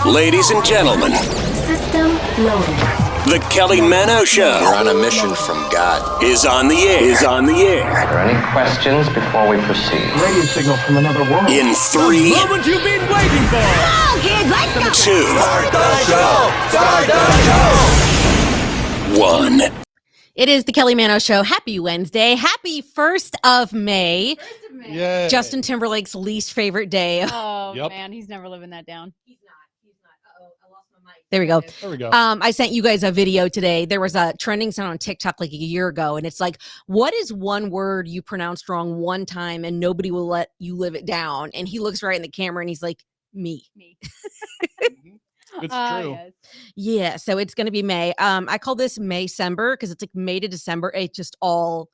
Ladies and gentlemen, System loading. the Kelly Manno Show. You're on a mission from God. Is on the air. Are there any questions before we proceed? Radio signal from another world. In 3, Moment you've been waiting for! Come on, kids, let's go! 2, Start the show! Start the show! 1. It is the Kelly Manno Show. Happy Wednesday. Happy 1st of May. Yeah. Justin Timberlake's least favorite day. Oh, Yep. man, he's never living that down. He's not. Uh-oh, I lost my mic. There we go. There we go. I sent you guys a video today. There was a trending sound on TikTok like a year ago, and it's like, what is one word you pronounced wrong one time and nobody will let you live it down? And he looks right in the camera and he's like, me. It's true. Yes. Yeah, so it's going to be May. I call this May-cember because it's like May to December. It just all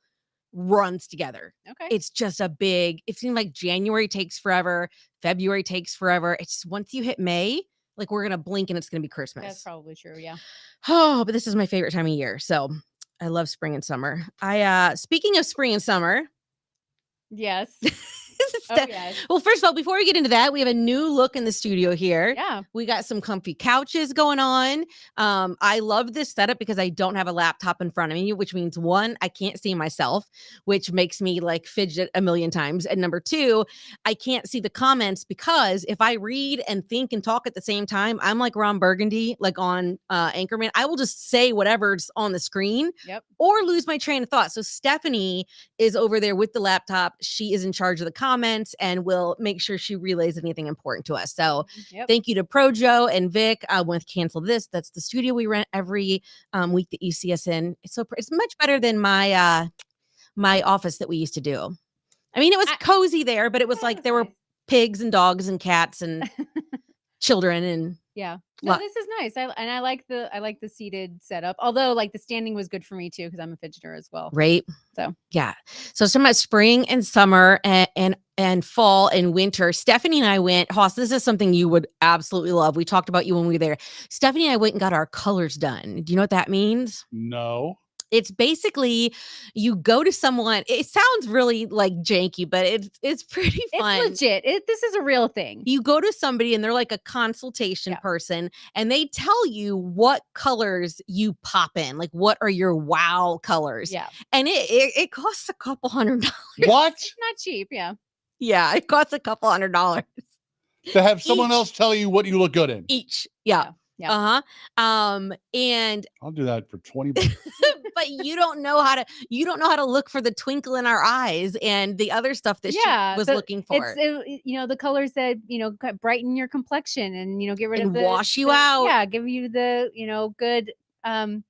runs together. Okay. It's just a big, it seems like January takes forever. February takes forever. It's once you hit May, like we're going to blink and it's going to be Christmas. That's probably true, yeah. Oh, but this is my favorite time of year. So I love spring and summer. Speaking of spring and summer. Yes. Yes. Well, first of all, before we get into that, we have a new look in the studio here. Yeah. We got some comfy couches going on. I love this setup because I don't have a laptop in front of me, which means 1, I can't see myself, which makes me like fidget a million times. And number 2, I can't see the comments because if I read and think and talk at the same time, I'm like Ron Burgundy, like on Anchorman. I will just say whatever's on the screen or lose my train of thought. So Stephanie is over there with the laptop. She is in charge of the comments and will make sure she relays anything important to us. So thank you to Projo and Vic. I want to cancel this. That's the studio we rent every week that you see us in. It's much better than my my office that we used to do. I mean, it was cozy there, but it was like there were pigs and dogs and cats and children and No, this is nice. I like the seated setup. Although like the standing was good for me too because I'm a fidgeter as well. Right. So yeah. So some about spring and summer and fall and winter. Stephanie and I went, Hoss, this is something you would absolutely love. We talked about you when we were there. Stephanie and I went and got our colors done. Do you know what that means? No. It's basically you go to someone. It sounds really like janky, but it's pretty fun. It's legit. This is a real thing. You go to somebody and they're like a consultation person and they tell you what colors you pop in. Like what are your wow colors? Yeah. And it costs a couple $100. What? It's not cheap. Yeah. Yeah. It costs a couple $100. To have someone else tell you what you look good in. Each. Yeah. Yeah. And I'll do that for $20. but you don't know how to look for the twinkle in our eyes and the other stuff that she was looking for. It's the colors that brighten your complexion and get rid and of wash you out. Yeah, give you the good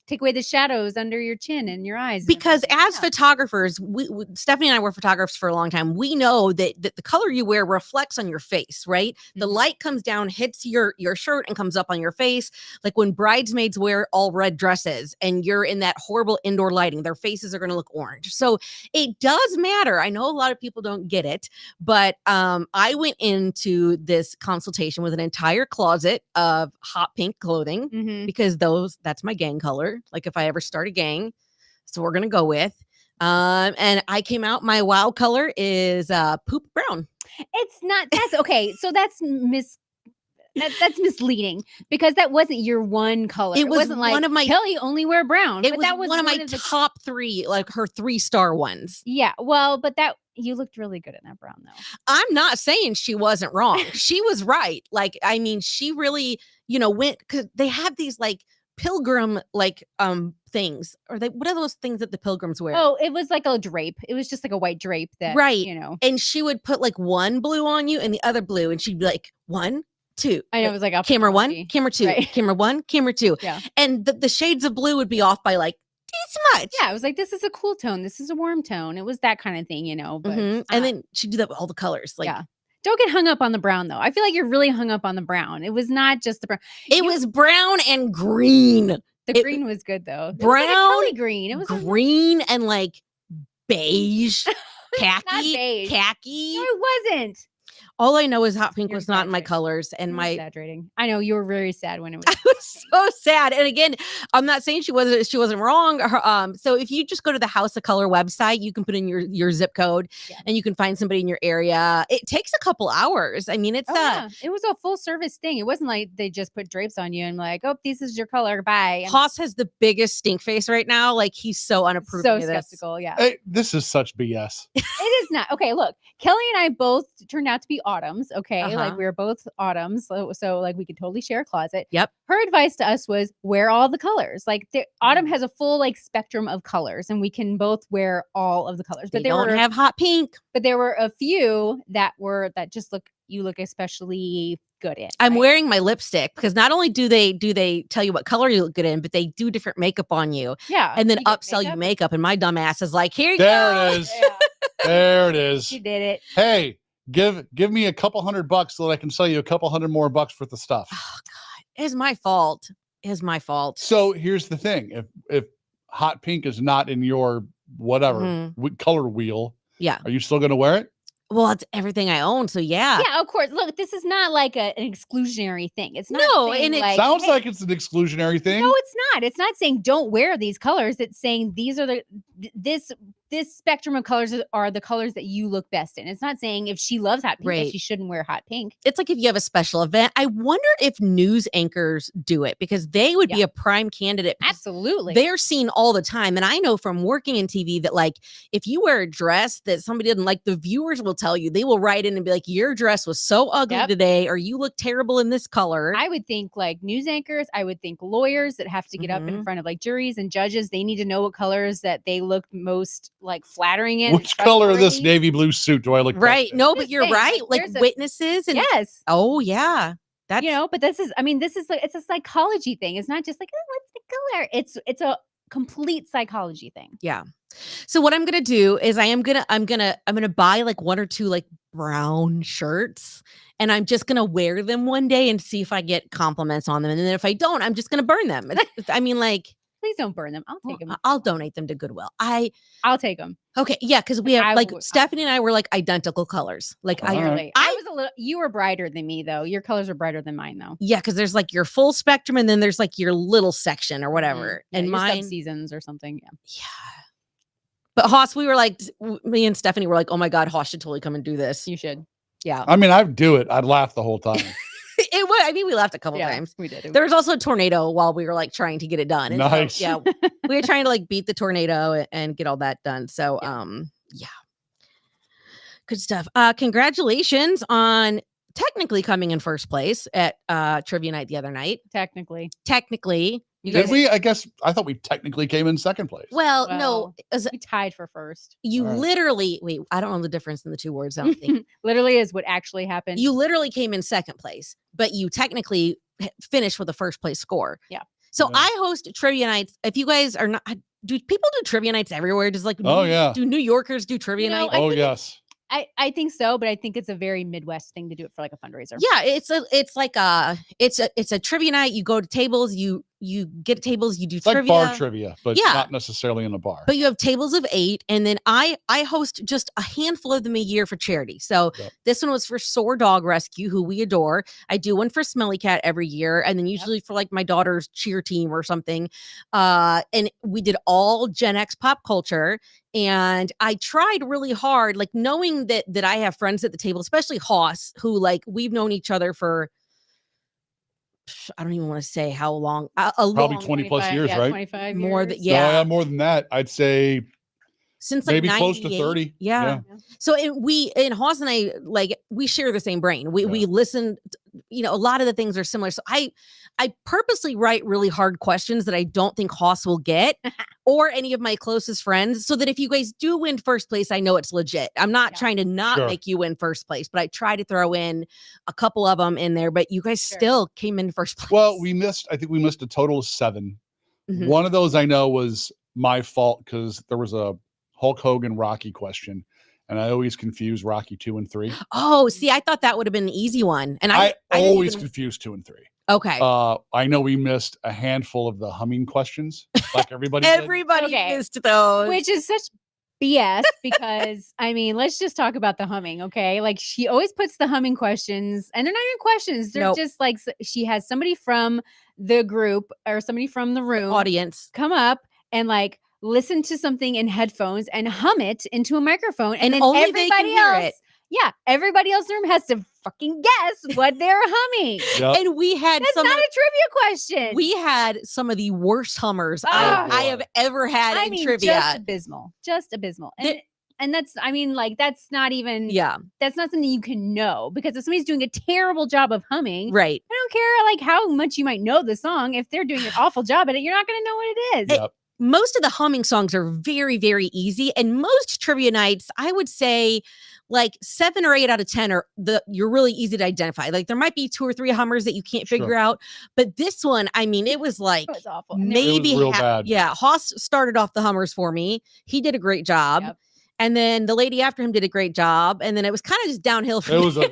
take away the shadows under your chin and your eyes. Because as photographers, we Stephanie and I were photographers for a long time. We know that the color you wear reflects on your face, right? Mm-hmm. The light comes down, hits your shirt and comes up on your face. Like when bridesmaids wear all red dresses and you're in that horrible indoor lighting, their faces are going to look orange. So it does matter. I know a lot of people don't get it, but I went into this consultation with an entire closet of hot pink clothing because that's my gang color. Like if I ever start a gang, so we're gonna go with. And I came out. My wow color is poop brown. It's not. That's okay. So that's that's misleading because that wasn't your one color. It wasn't one like of my Kelly only wear brown. It was one of my top 3, like her 3-star ones. Yeah. Well, but you looked really good in that brown though. I'm not saying she wasn't wrong. She was right. Like I mean, she really went because they have these like pilgrim like things or what are those things that the pilgrims wear? Oh, it was like a drape. It was just like a white drape that and she would put like one blue on you and the other blue and she'd be like 1, 2. I know, it was like camera 1, camera 2, camera 1, camera 2. Yeah. And the shades of blue would be off by like this much. Yeah, it was like this is a cool tone, this is a warm tone. It was that kind of thing, but and then she'd do that with all the colors. Like don't get hung up on the brown though. I feel like you're really hung up on the brown. It was not just the brown. It was brown and green. The green was good though. Brown, it was like green. It was green and like beige, khaki, not beige. khaki. No, it wasn't. All I know is hot pink You're was not in my exaggerating. colors, and You're my exaggerating. I know you were very sad when it was. I was so sad. And again, I'm not saying she wasn't wrong. So if you just go to the House of Color website, you can put in your zip code, Yeah. and you can find somebody in your area. It takes a couple hours. I mean, it's Yeah. It was a full service thing. It wasn't like they just put drapes on you and like, oh, this is your color. Bye. And Haas has the biggest stink face right now. Like he's so unapproving so of this. skeptical. Yeah. Hey, this is such BS. It is not. Okay, look, Kelly and I both turned out to be autumns. Okay. Uh-huh. Like we were both autumns. So like we could totally share a closet. Yep. Her advice to us was wear all the colors. Like autumn has a full like spectrum of colors and we can both wear all of the colors. They But there don't were have hot pink. but there were a few that just look especially good in. I'm right? wearing my lipstick because not only do they tell you what color you look good in, but they do different makeup on you Yeah. and then you get upsell you makeup. And my dumb ass is like, here you There go. it is. Yeah, There it is. she did it. Hey, give me a couple $100 so that I can sell you a couple $100 more for the stuff. Oh God, it's my fault. It's my fault. So here's the thing: if hot pink is not in your whatever Mhm. color wheel, Yeah. are you still going to wear it? Well, it's everything I own. So yeah. Yeah, of course. Look, this is not like an exclusionary thing. It's not No, saying, and it like, Sounds hey, like it's an exclusionary thing. no, it's not. It's not saying don't wear these colors. It's saying these are this spectrum of colors are the colors that you look best in. It's not saying if she loves hot pink Right. that she shouldn't wear hot pink. It's like if you have a special event. I wonder if news anchors do it because they would be Yeah. a prime candidate. because Absolutely. They're seen all the time. And I know from working in TV that like if you wear a dress that somebody didn't like, the viewers will tell you, they will write in and be like, your dress was so ugly Yep. today, or you look terrible in this color. I would think like news anchors, I would think lawyers that have to get up in Mhm. front of like juries and judges. They need to know what colors that they look most like flattering in. Which color of this trustworthy. navy blue suit do I look best Right. in? No, but Just you're saying, right. like, Like there's a- witnesses and Yes. oh yeah. That's You know, but this is like it's a psychology thing. It's not just like, oh, what's the color? It's a complete psychology thing. yeah. So what I'm gonna do is I'm gonna buy like one or two like brown shirts and I'm just gonna wear them one day and see if I get compliments on them. And then if I don't, I'm just gonna burn them. I mean, like Please don't burn them. I'll take them. I'll donate them to Goodwill. I'll take them. Okay, yeah, because we have I like would- Stephanie and I were like identical colors. Like All right. Clearly. I was a little. You were brighter than me though. Your colors are brighter than mine though. yeah, because there's like your full spectrum and then there's like your little section or whatever. Yeah, And your mine, seasons or something. Yeah. yeah. But Haas, we were like, me and Stephanie were like, oh my God, Haas should totally come and do this. You should. Yeah. I mean, I'd do it. I'd laugh the whole time. It would. I mean, we laughed a couple times. we did. There was also a tornado while we were like trying to get it done. And so, Nice. yeah. We were trying to like beat the tornado and get all that done. So yeah. Good stuff. Congratulations on technically coming in first place at trivia night the other night. Technically. You Did guys, we? I guess I thought we technically came in second place. well, no, Well, as We tied for first. you All right. literally wait, I don't know the difference in the two words. I don't think Literally is what actually happened. you literally came in second place, but you technically finished with a first place score. Yeah. So Yeah. I host trivia nights. If you guys are not, do people do trivia nights everywhere? Does like, Oh, yeah. do New Yorkers do trivia You know, night? I Oh think yes. I think so, but I think it's a very Midwest thing to do it for like a fundraiser. Yeah, it's a trivia night. You go to tables, you get tables, you do It's like trivia. bar trivia, but Yeah. not necessarily in a bar. But you have tables of 8, and then I host just a handful of them a year for charity. So Yep. this one was for Sore Dog Rescue, who we adore. I do one for Smelly Cat every year, and then usually for like my daughter's cheer team or something. And we did all Gen X pop culture. And I tried really hard, like knowing that I have friends at the table, especially Haas, who like we've known each other for I don't even want to say how long. Probably long 20 plus years, right? 25 More years. than No, yeah. more than that. I'd say Since like maybe close to 98. 30. Yeah. So we and Haas and I like we share the same brain. We listen, a lot of the things are similar. So I purposely write really hard questions that I don't think Haas will get or any of my closest friends, so that if you guys do win first place, I know it's legit. I'm not Yeah. trying to not Sure. make you win first place, but I try to throw in a couple of them in there. But you guys Sure. still came in first place. Well, I think we missed a total of 7. Mhm. One of those I know was my fault because there was a Hulk Hogan Rocky question, and I always confuse Rocky 2 and 3. Oh, see, I thought that would have been an easy one, and I didn't always even- confuse 2 and 3. okay. I know we missed a handful of the humming questions, like everybody did. Everybody Okay. missed those. Which is such BS because I mean, let's just talk about the humming, okay? Like she always puts the humming questions, and they're not even questions. They're Nope. just like she has somebody from the group or somebody from the room Audience. come up and like listen to something in headphones and hum it into a microphone, and then only they can everybody hear else, it. yeah, everybody else in the room has to fucking guess what they're humming. Yep. And we had That's some not a trivia question. we had some of the worst hummers Ah. I have ever had I in mean, trivia. just abysmal. There- And that's, I mean, like, that's not even, Yeah, that's not something you can know because if somebody's doing a terrible job of humming, right. I don't care like how much you might know the song. If they're doing an awful job at it, you're not going to know what it is. Yep. Most of the humming songs are very, very easy. And most trivia nights, I would say like 7 or 8 out of 10 you're really easy to identify. Like there might be 2 or 3 hummers that you can't figure Sure. out. But this one, I mean, it was like It was awful. And maybe It was real bad. Yeah, Haas started off the hummers for me. He did a great job. Yep. And then the lady after him did a great job. And then it was kind of just downhill for It me. was a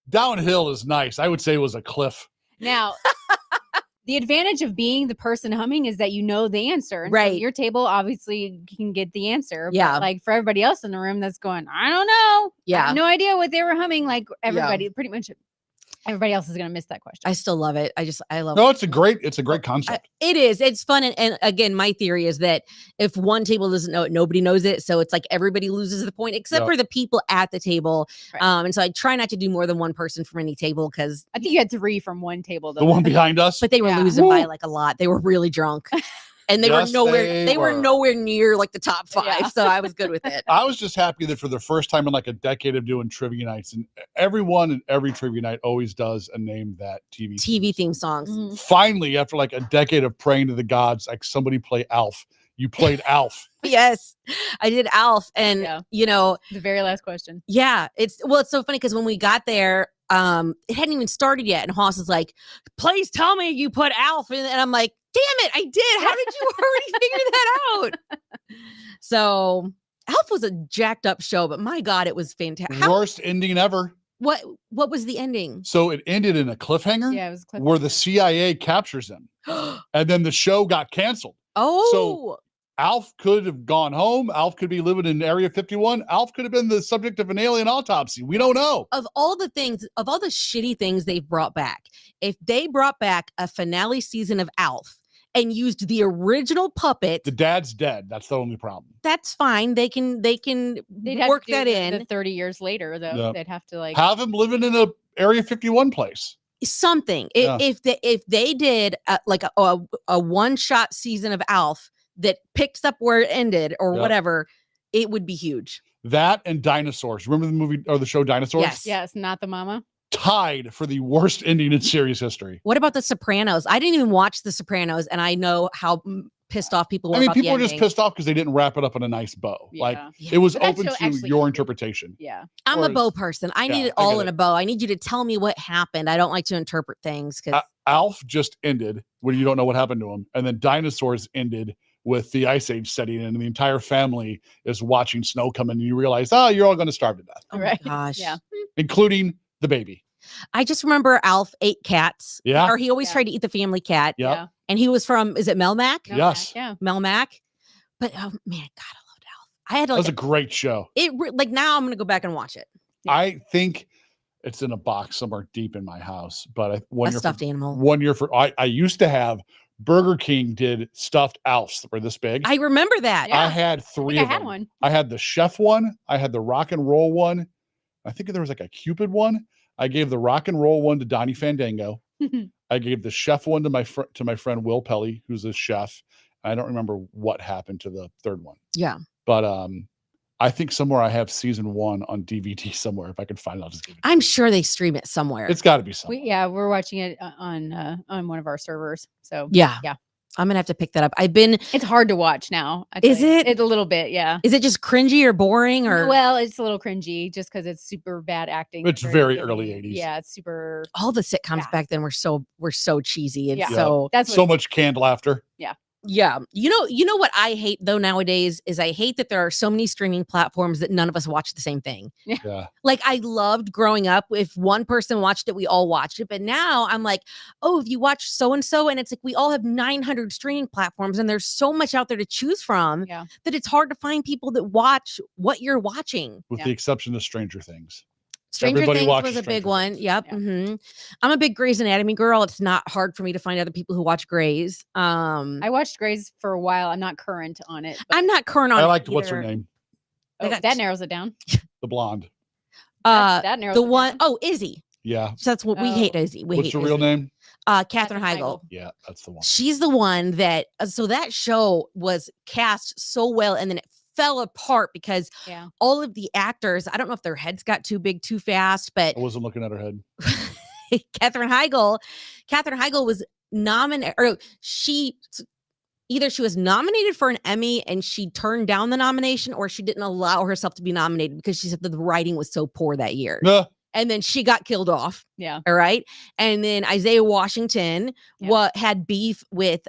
downhill is nice. I would say it was a cliff. Now, the advantage of being the person humming is that you know the answer. And so Right. your table obviously can get the answer. Yeah. But like for everybody else in the room that's going, I don't know. I Yeah. have no idea what they were humming. Like everybody, pretty much everybody else is going to miss that question. I still love it. I love No, it's a great concept. it is. It's fun. And again, my theory is that if one table doesn't know it, nobody knows it. So it's like everybody loses the point except Yep. for the people at the table. Right. And so I try not to do more than one person from any table because, I think you had 3 from one table though. The one behind us. but they were Yeah. losing by Woo. like a lot. They were really drunk. And they Yes, were nowhere. they They were were. nowhere near like the top 5. Yeah. So I was good with it. I was just happy that for the first time in like a decade of doing trivia nights, and everyone in every trivia night always does a name that TV theme songs. Mhm. Finally, after like a decade of praying to the gods, like somebody play Alf. You played Alf. Yes, I did Alf, and Yeah. you know, The very last question. yeah, it's so funny because when we got there, it hadn't even started yet, and Hoss is like, "Please tell me you put Alf," and I'm like, "Damn it, I did! How did you already figure that out?" So Alf was a jacked up show, but my God, it was fantastic. Worst ending ever. What was the ending? So it ended in a cliffhanger Yeah, it was where the CIA captures him, and then the show got canceled. Oh, Alf could have gone home. Alf could be living in Area 51. Alf could have been the subject of an alien autopsy. We don't know. of all the shitty things they've brought back, if they brought back a finale season of Alf and used the original puppet, The dad's dead. That's the only problem. that's fine. They can They'd have work to do that in. the 30 years later though. Yeah. They'd have to like Have him living in a Area 51 place. Something. Yeah. If they did like a one shot season of Alf that picks up where it ended or Yep. whatever, it would be huge. That and Dinosaurs. Remember the movie or the show Dinosaurs? Yes. yes, not the mama. Tied for the worst ending in series history. What about The Sopranos? I didn't even watch The Sopranos, and I know how pissed off people were. I mean, about the people were just ending. pist off because they didn't wrap it up in a nice bow. Like Yeah. it was But that open show to actually your ended. interpretation. Yeah. I'm or a bow is- person. I Yeah, need it I all get in it. a bow. I need you to tell me what happened. I don't like to interpret things because Alf just ended when you don't know what happened to him. And then Dinosaurs ended with the Ice Age setting in, and the entire family is watching snow come in, and you realize, oh, you're all going to starve to death, oh my Right. gosh. Yeah. including the baby. I just remember Alf ate cats. Yeah. Or he always Yeah. tried to eat the family cat. Yep. Yeah. And he was from, is it Melmac? No, Yes. Yeah. Melmac. But oh man, God, I loved Alf. I had to That was like a great show. like now I'm gonna go back and watch it. Yeah. I think it's in a box somewhere deep in my house. But A stuffed animal. I used to have Burger King did stuffed Alfs that were this big. I remember that. Yeah. I had I 3 think I of had them. one. I had the chef one. I had the rock and roll one. I think there was like a Cupid one. I gave the rock and roll one to Donnie Fandango. I gave the chef one to my friend Will Pelly, who's a chef. I don't remember what happened to the third one, Yeah. but I think somewhere I have season 1 on DVD somewhere. If I can find it, I'll just give it. I'm sure they stream it somewhere. It's got to be somewhere. We're watching it on one of our servers. So yeah. Yeah. I'm gonna have to pick that up. it's hard to watch now. I tell Is you. it? It's a little bit, yeah. Is it just cringy or boring or Well, it's a little cringy just because it's super bad acting. It's very silly. early 80s. Yeah, it's super. all the sitcoms Yeah. back then were so cheesy and Yeah. so That's So what, much canned laughter. Yeah. You know what I hate though nowadays is I hate that there are so many streaming platforms that none of us watch the same thing. Yeah. Like I loved growing up. If one person watched it, we all watched it. But now I'm like, oh, if you watch so and so, and it's like we all have 900 streaming platforms, and there's so much out there to choose from Yeah. that it's hard to find people that watch what you're watching. With the exception of Stranger Things. Stranger Everybody Things watches was a big Stranger one. Things. Yep. Yeah. Mhm. I'm a big Grey's Anatomy girl. It's not hard for me to find other people who watch Grey's. I watched Grey's for a while. I'm not current on it. But I'm not current on I it liked what's her either. name? oh, got- that narrows it down. The blonde. That narrows The it one, down. oh, Izzy. Yeah. So that's what we Oh. hate Izzy. We What's hate her real Izzy. name? Catherine Heigl. Yeah, that's the one. She's the one that so that show was cast so well, and then it fell apart because Yeah. all of the actors, I don't know if their heads got too big too fast, but I wasn't looking at her head. Catherine Heigl was nominated, or either she was nominated for an Emmy and she turned down the nomination, or she didn't allow herself to be nominated because she said that the writing was so poor that year. Nah. And then she got killed off. Yeah. All right. And then Isaiah Washington had beef with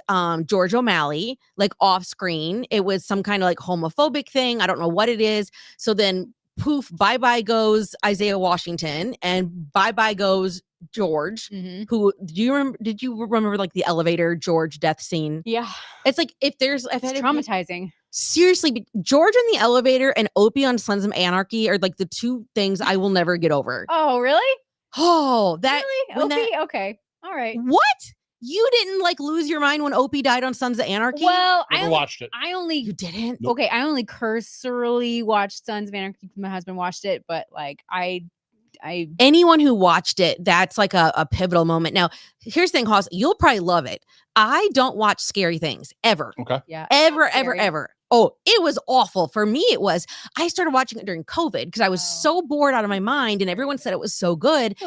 George O'Malley, like off screen. It was some kind of like homophobic thing. I don't know what it is. So then poof, bye-bye goes Isaiah Washington, and bye-bye goes George, Mhm. who did you remember like the elevator George death scene? Yeah. It's like if It's traumatizing. seriously, George in the elevator and Opie on Sons of Anarchy are like the two things I will never get over. Oh, really? Oh, that Really? when that- Opie? Okay. All right. what? You didn't like lose your mind when Opie died on Sons of Anarchy? Well, Never watched it. I only you didn't. Nope. okay. I only cursorily watched Sons of Anarchy. My husband watched it, but like I Anyone who watched it, that's like a pivotal moment. Now, here's the thing, Hoss, you'll probably love it. I don't watch scary things ever. Okay. yeah. Ever, It's ever, scary. ever. Oh, it was awful. For me, it was. I started watching it during COVID because I was Oh. so bored out of my mind, and everyone said it was so good. It's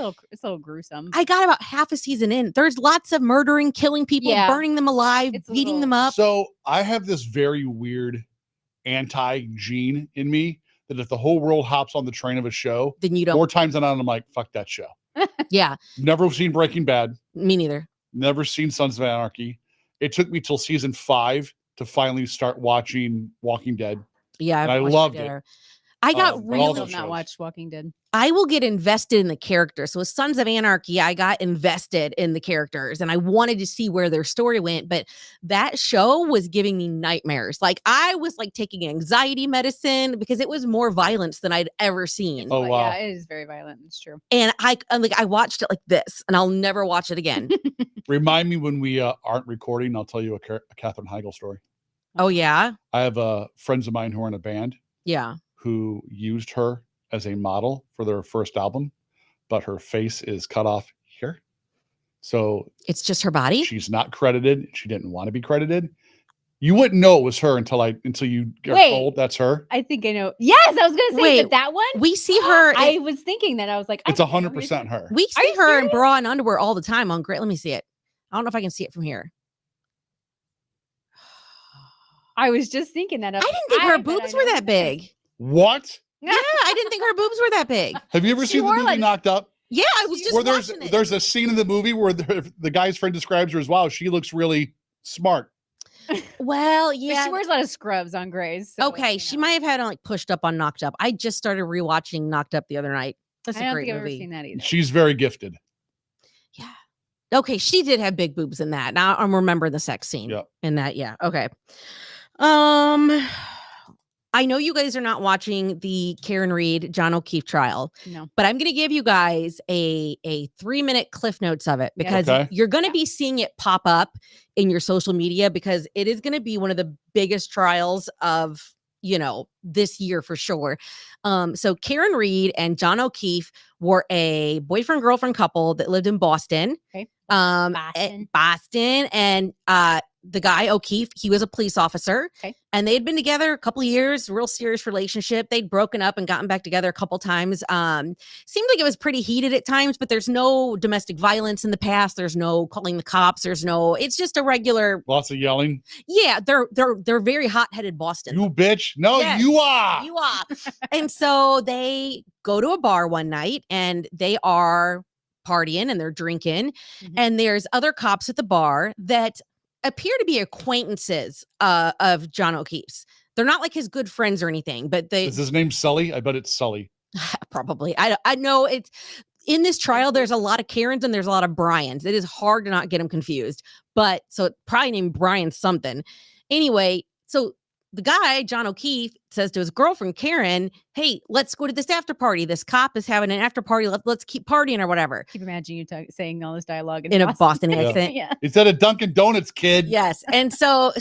a little gruesome. I got about half a season in. There's lots of murdering, killing people, Yeah. burning them alive, It's a beating them little- up. So I have this very weird anti-gene in me that if the whole world hops on the train of a show, Then you don't. more times than not, I'm like, fuck that show. Yeah, Never seen Breaking Bad. me neither. Never seen Sons of Anarchy. It took me till season 5 to finally start watching Walking Dead. Yeah, And I watched loved it. there. I got but all really. Still those not shows. watched Walking Dead. I will get invested in the characters. So with Sons of Anarchy, I got invested in the characters and I wanted to see where their story went. But that show was giving me nightmares. Like I was like taking anxiety medicine because it was more violence than I'd ever seen. Oh, But wow. Yeah, it is very violent. It's true. And I watched it like this and I'll never watch it again. Remind me when we aren't recording, I'll tell you a Catherine Heigl story. Oh yeah. I have friends of mine who are in a band Yeah. who used her as a model for their first album, but her face is cut off here. So It's just her body. she's not credited. She didn't want to be credited. You wouldn't know it was her until you get Wait. told that's her. I think I know. Yes, I was gonna say Wait, that one. We see her. I was thinking that. I was like, I It's think I know who you're 100% saying. her. We Are see you her in serious? bra and underwear all the time on Great. Let me see it. I don't know if I can see it from here. I was just thinking that. I didn't think her boobs were that big. What? Yeah, I didn't think her boobs were that big. Have you ever She seen the wore movie like- Knocked Up? Yeah, I was just Where watching it. there's a scene in the movie where the guy's friend describes her as, wow, she looks really smart. Well, Yeah, yeah. she wears a lot of scrubs on Grays. So, Okay, you she know. might have had like pushed up on Knocked Up. I just started rewatching Knocked Up the other night. That's I a don't great think I've ever movie. seen that either. She's very gifted. Yeah. Okay, she did have big boobs in that. Now I'm remembering the sex scene Yep. in that. Yeah. Okay. I know you guys are not watching the Karen Reed, John O'Keefe trial, No. but I'm going to give you guys a 3-minute cliff notes of it Yeah. because Okay. you're going to be seeing it pop up in your social media because it is going to be one of the biggest trials of, this year for sure. So Karen Reed and John O'Keefe were a boyfriend-girlfriend couple that lived in Boston. Okay. Boston. And the guy O'Keefe, he was a police officer. Okay. And they had been together a couple of years, real serious relationship. They'd broken up and gotten back together a couple times. Seemed like it was pretty heated at times, but there's no domestic violence in the past. There's no calling the cops. It's just a regular. Lots of yelling. Yeah, they're very hot-headed Boston. You bitch. No, Yes. you are. You are. And so they go to a bar one night and they are partying and they're drinking. Mhm. And there's other cops at the bar that appear to be acquaintances of John O'Keefe's. They're not like his good friends or anything, but they Is his name Sully? I bet it's Sully. probably. I know it's in this trial. There's a lot of Karens and there's a lot of Bryans. It is hard to not get them confused. But so it's probably named Brian something. Anyway, so the guy, John O'Keefe, says to his girlfriend, Karen, hey, let's go to this after party. This cop is having an after party. Let's keep partying or whatever. Keep imagining you saying all this dialogue In a Boston Yeah. accent. Yeah. It's at a Dunkin' Donuts, kid. Yes. And so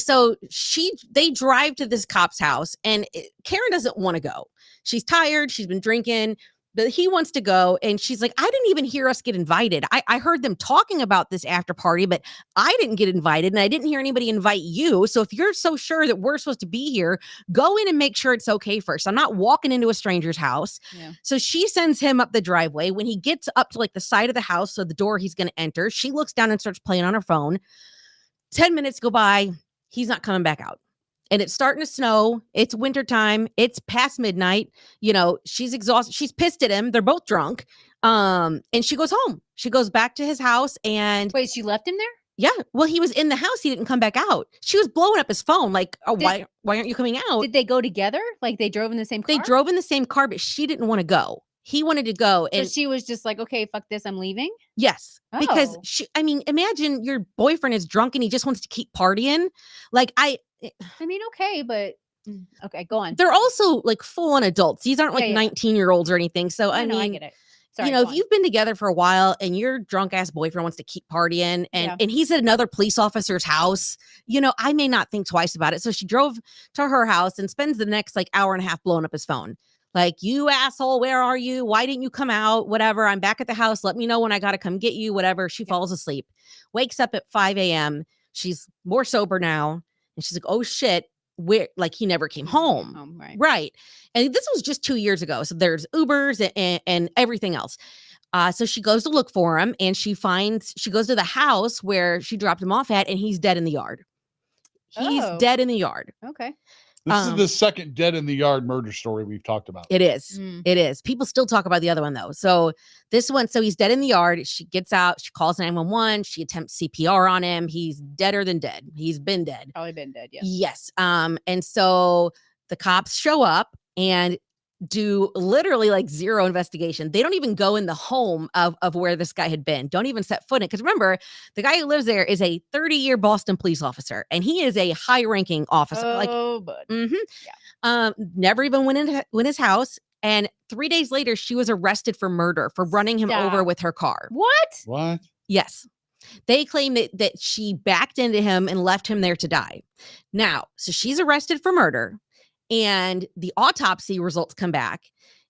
they drive to this cop's house and Karen doesn't want to go. She's tired. She's been drinking, but he wants to go. And she's like, I didn't even hear us get invited. I heard them talking about this after party, but I didn't get invited and I didn't hear anybody invite you. So if you're so sure that we're supposed to be here, go in and make sure it's okay first. I'm not walking into a stranger's house. Yeah. So she sends him up the driveway. When he gets up to like the side of the house, so the door he's going to enter, she looks down and starts playing on her phone. 10 minutes go by. He's not coming back out. And it's starting to snow. It's wintertime. It's past midnight. You know, she's exhausted. She's pissed at him. They're both drunk. And she goes home. She goes back to his house and Wait, she left him there? yeah, well, he was in the house. He didn't come back out. She was blowing up his phone. Like, oh, why aren't you coming out? Did they go together? Like they drove in the same car? They drove in the same car, but she didn't want to go. He wanted to go. So And she was just like, okay, fuck this, I'm leaving. yes, because Oh. I mean, imagine your boyfriend is drunk and he just wants to keep partying. Like I mean, okay, but okay, go on. they're also like full on adults. These aren't like Yeah, yeah. 19-year-olds or anything. So I No, I mean, get it. Sorry, you know, go if on. you've been together for a while and your drunk ass boyfriend wants to keep partying and, Yeah. and he's at another police officer's house, you know, I may not think twice about it. So she drove to her house and spends the next like hour and a half blowing up his phone. Like, you asshole, where are you? Why didn't you come out? Whatever. I'm back at the house. Let me know when I got to come get you. Whatever. She falls asleep, wakes up at 5 a.m. She's more sober now. And she's like, oh shit, where, like, he never came home. Right. Right. And this was just 2 years ago. So there's Ubers and everything else. So she goes to look for him and she goes to the house where she dropped him off at and he's dead in the yard. He's Oh. dead in the yard. Okay. This is the second dead in the yard murder story we've talked about. It is. Mm. It is. People still talk about the other one though. So this one, so he's dead in the yard. She gets out. She calls 911. She attempts CPR on him. He's deader than dead. He's been dead. Probably been dead. Yeah. Yes. And so the cops show up and do literally like zero investigation. They don't even go in the home of where this guy had been. Don't even set foot in. Because remember, the guy who lives there is a 30-year Boston police officer, and he is a high-ranking officer. Oh, but Never even went in his house. And 3 days later, she was arrested for murder for running him over Stop. with her car. what? What? Yes. They claim that she backed into him and left him there to die. Now, so she's arrested for murder and the autopsy results come back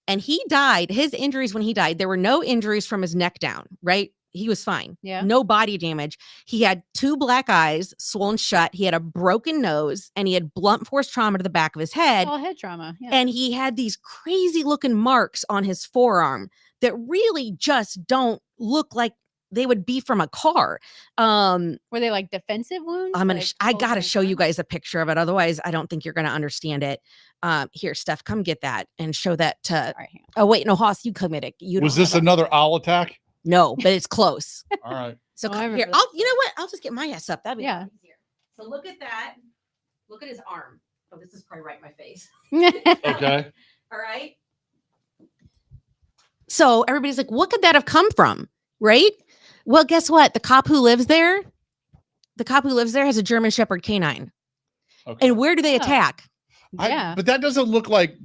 and he died. His injuries when he died, there were no injuries from his neck down, right? He was fine. Yeah. No body damage. He had 2 black eyes swollen shut. He had a broken nose and he had blunt force trauma to the back of his head. All head trauma. Yeah. And he had these crazy looking marks on his forearm that really just don't look like they would be from a car. Were they like defensive wounds? I'm gonna. Like I close gotta and show you firm? guys a picture of it. Otherwise, I don't think you're gonna understand it. Here, Steph, come get that and show that to. All right, hang Oh wait, no, Haas, you commit it. You Was don't this have that. another owl attack? No, but it's close. All right. So Oh, I come remember here. this. I'll. You know what? I'll just get my ass up. That'd be Yeah. easier. So look at that. Look at his arm. Oh, this is probably right in my face. Okay. All right. So everybody's like, what could that have come from? Right? Well, guess what? The cop who lives there has a German Shepherd canine. Okay. And where do they Oh. attack? Yeah. But that doesn't look like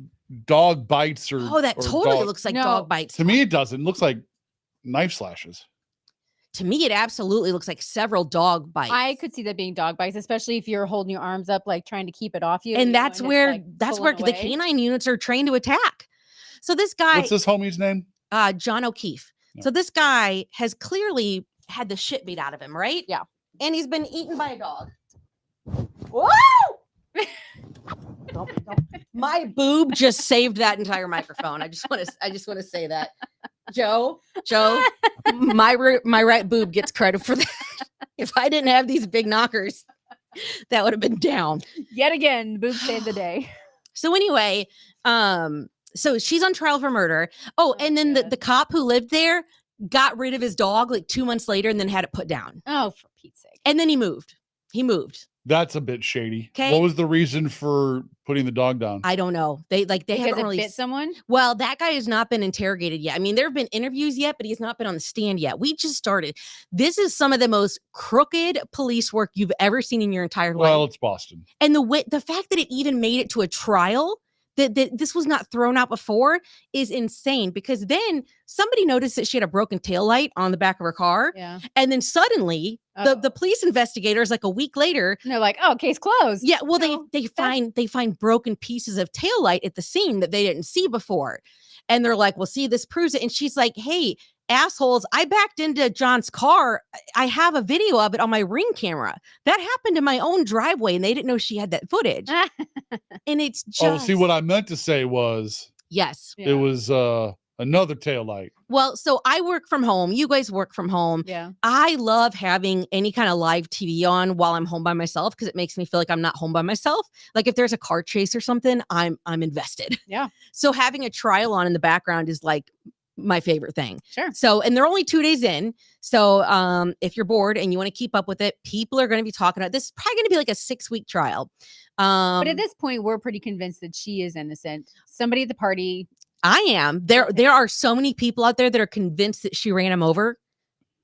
dog bites or. Oh, that or totally dog- looks like No. dog bites. To me, it doesn't. It looks like knife slashes. To me, it absolutely looks like several dog bites. I could see that being dog bites, especially if you're holding your arms up, like trying to keep it off you. and you know, that's it's, where like, that's where pulling the away. canine units are trained to attack. So this guy, What's this homie's name? John O'Keefe. Yeah. So this guy has clearly had the shit beat out of him, right? Yeah. And he's been eaten by a dog. Whoa! My boob just saved that entire microphone. I just want to say that. Joe, my right boob gets credit for that. If I didn't have these big knockers, that would have been down. Yet again, boob saved the day. So anyway, so she's on trial for murder. Oh, and then the God. cop who lived there got rid of his dog like 2 months later and then had it put down. Oh, for Pete's sake. And then he moved. He moved. That's a bit shady. 'Kay. What was the reason for putting the dog down? I don't know. They Because haven't it really bit someone. Well, that guy has not been interrogated yet. I mean, there have been interviews yet, but he's not been on the stand yet. We just started. This is some of the most crooked police work you've ever seen in your entire life. Well, it's Boston. And the fact that it even made it to a trial, that this was not thrown out before, is insane. Because then somebody noticed that she had a broken taillight on the back of her car. Yeah. And then suddenly the police investigators, like a week later, And they're like, "Oh, case closed." yeah, well, No, they find broken pieces of taillight at the scene that they didn't see before. And they're like, well, see, this proves it. And she's like, hey, assholes, I backed into John's car. I have a video of it on my Ring camera. That happened in my own driveway, and they didn't know she had that footage. And it's just Oh, see, what I meant to say was yes. it was another taillight. Well, so I work from home. You guys work from home. Yeah. I love having any kind of live TV on while I'm home by myself because it makes me feel like I'm not home by myself. Like if there's a car chase or something, I'm invested. Yeah. So having a trial on in the background is like my favorite thing. Sure. So, and they're only 2 days in. So if you're bored and you want to keep up with it, people are going to be talking about this. Is probably going to be like a 6-week trial. But at this point, we're pretty convinced that she is innocent. Somebody at the party. I am. There are so many people out there that are convinced that she ran him over.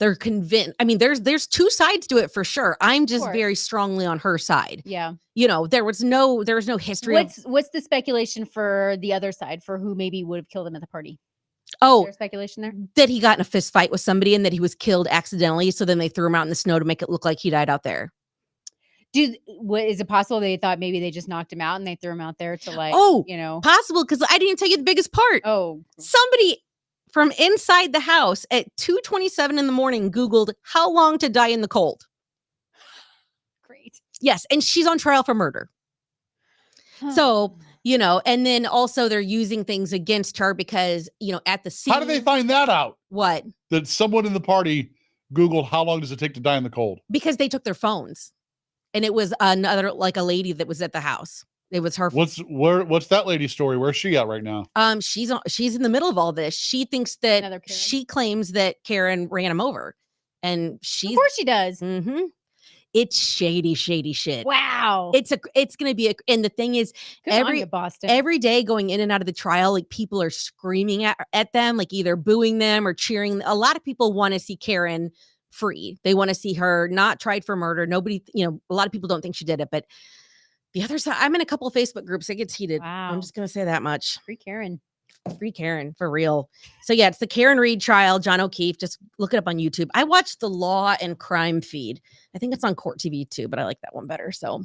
They're convinced. I mean, there's two sides to it for sure. I'm just course. very strongly on her side. Yeah. You know, there was no history. What's the speculation for the other side for who maybe would have killed him at the party? Is Oh, there speculation there? that he got in a fist fight with somebody and that he was killed accidentally. So then they threw him out in the snow to make it look like he died out there. Is it possible they thought maybe they just knocked him out and they threw him out there to Possible, because I didn't tell you the biggest part. Oh, Somebody from inside the house at 2:27 in the morning Googled how long to die in the cold. great. Yes, and she's on trial for murder. So, and then also they're using things against her because, at the scene. How did they find that out? What? That someone in the party Googled how long does it take to die in the cold? Because they took their phones. And it was another, like a lady that was at the house. It was her. What's that lady's story? Where's she at right now? She's in the middle of all this. She thinks that Another Karen? she claims that Karen ran him over. And Of she's. course she does. Mm-hmm. It's shady shit. Wow. It's going to be and the thing is, Good on you, Boston. every day going in and out of the trial, like people are screaming at them, like either booing them or cheering. A lot of people want to see Karen free. They want to see her not tried for murder. Nobody, a lot of people don't think she did it, but the other side, I'm in a couple of Facebook groups. It gets heated. Wow. I'm just going to say that much. Free Karen. Free Karen for real. So yeah, it's the Karen Reed trial, John O'Keefe. Just look it up on YouTube. I watched the Law and Crime feed. I think it's on Court TV too, but I like that one better. So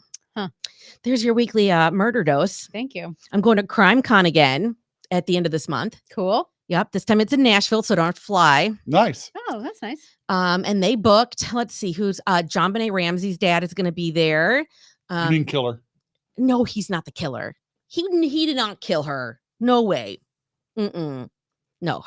there's your weekly murder dose. Thank you. I'm going to Crime Con again at the end of this month. Cool. Yep. This time it's in Nashville, so I don't have to fly. Nice. Oh, that's nice. And they booked, let's see, who's John Benet Ramsey's dad is going to be there. You mean killer? No, he's not the killer. He did not kill her. No way. No,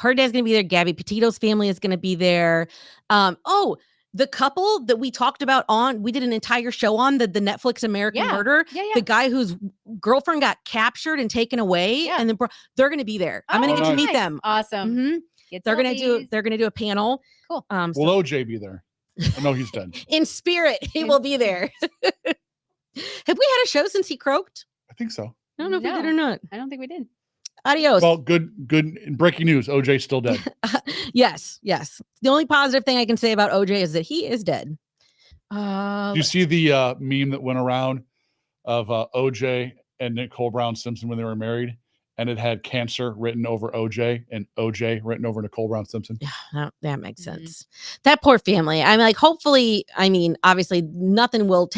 her dad's going to be there. Gabby Petito's family is going to be there. The couple that we talked about we did an entire show on the Netflix American Murder. Yeah. The guy whose girlfriend got captured and taken away. Yeah. And then they're going to be there. I'm going to get to meet them. Awesome. Mhm. They're going to do a panel. Cool. Will OJ be there? Oh, no, he's dead. In spirit, he will be there. Have we had a show since he croaked? I think so. I don't know if we did or not. I don't think we did. Adios. Well, good. Breaking news: OJ's still dead. Yes. The only positive thing I can say about OJ is that he is dead. Do you see the meme that went around of OJ and Nicole Brown Simpson when they were married, and it had cancer written over OJ and OJ written over Nicole Brown Simpson? Yeah, that makes sense. That poor family. I'm like, hopefully, obviously nothing will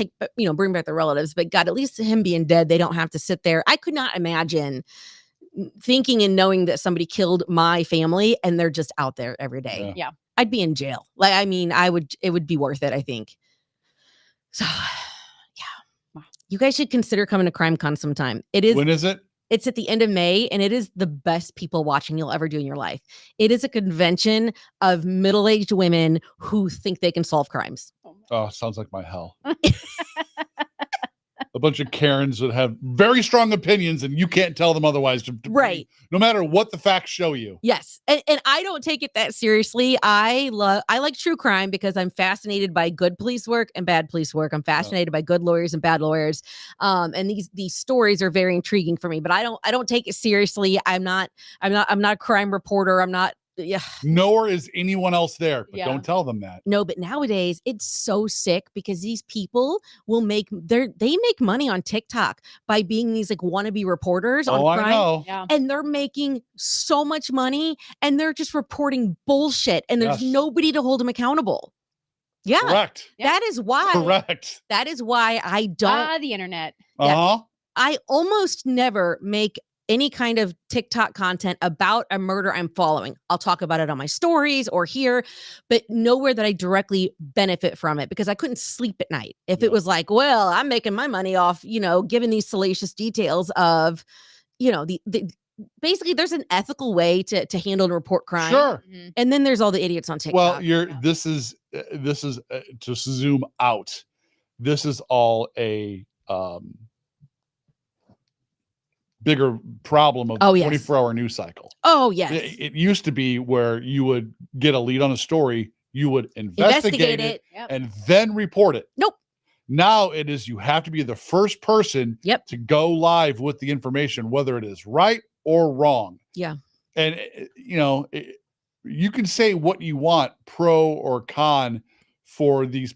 bring back the relatives, but God, at least him being dead, they don't have to sit there. I could not imagine thinking and knowing that somebody killed my family and they're just out there every day. Yeah. I'd be in jail. It would be worth it, I think. So yeah. Wow. You guys should consider coming to Crime Con sometime. When is it? It's at the end of May, and it is the best people watching you'll ever do in your life. It is a convention of middle-aged women who think they can solve crimes. Oh, sounds like my hell. a bunch of Karens that have very strong opinions and you can't tell them otherwise. Right. No matter what the facts show you. Yes. And I don't take it that seriously. I like true crime because I'm fascinated by good police work and bad police work. I'm fascinated by good lawyers and bad lawyers. And these stories are very intriguing for me, but I don't take it seriously. I'm not a crime reporter. I'm not. Yeah. Nor is anyone else there, but Yeah. don't tell them that. No, but nowadays it's so sick because these people will they make money on TikTok by being these like wannabe reporters on crime. I know. Yeah. And they're making so much money and they're just reporting bullshit and there's Yes. nobody to hold them accountable. Yeah. Correct. That is why. Correct. That is why I don't. The internet. Uh-huh. I almost never make any kind of TikTok content about a murder I'm following. I'll talk about it on my stories or here, but nowhere that I directly benefit from it because I couldn't sleep at night. If it was like, well, I'm making my money off, giving these salacious details of, the basically there's an ethical way to handle and report crime. Sure. Mhm. And then there's all the idiots on TikTok. Well, this is to zoom out. This is all a bigger problem of the 24-hour news cycle. Oh, yes. It used to be where you would get a lead on a story, you would investigate it Yep. and then report it. Nope. Now it is you have to be the first person to go live with the information, whether it is right or wrong. Yeah. And, you can say what you want, pro or con, for these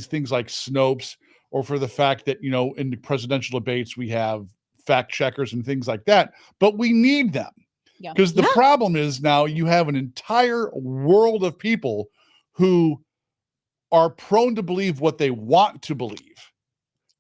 things like Snopes, or for the fact that, in the presidential debates, we have fact checkers and things like that, but we need them. Yeah. Because the problem is now you have an entire world of people who are prone to believe what they want to believe.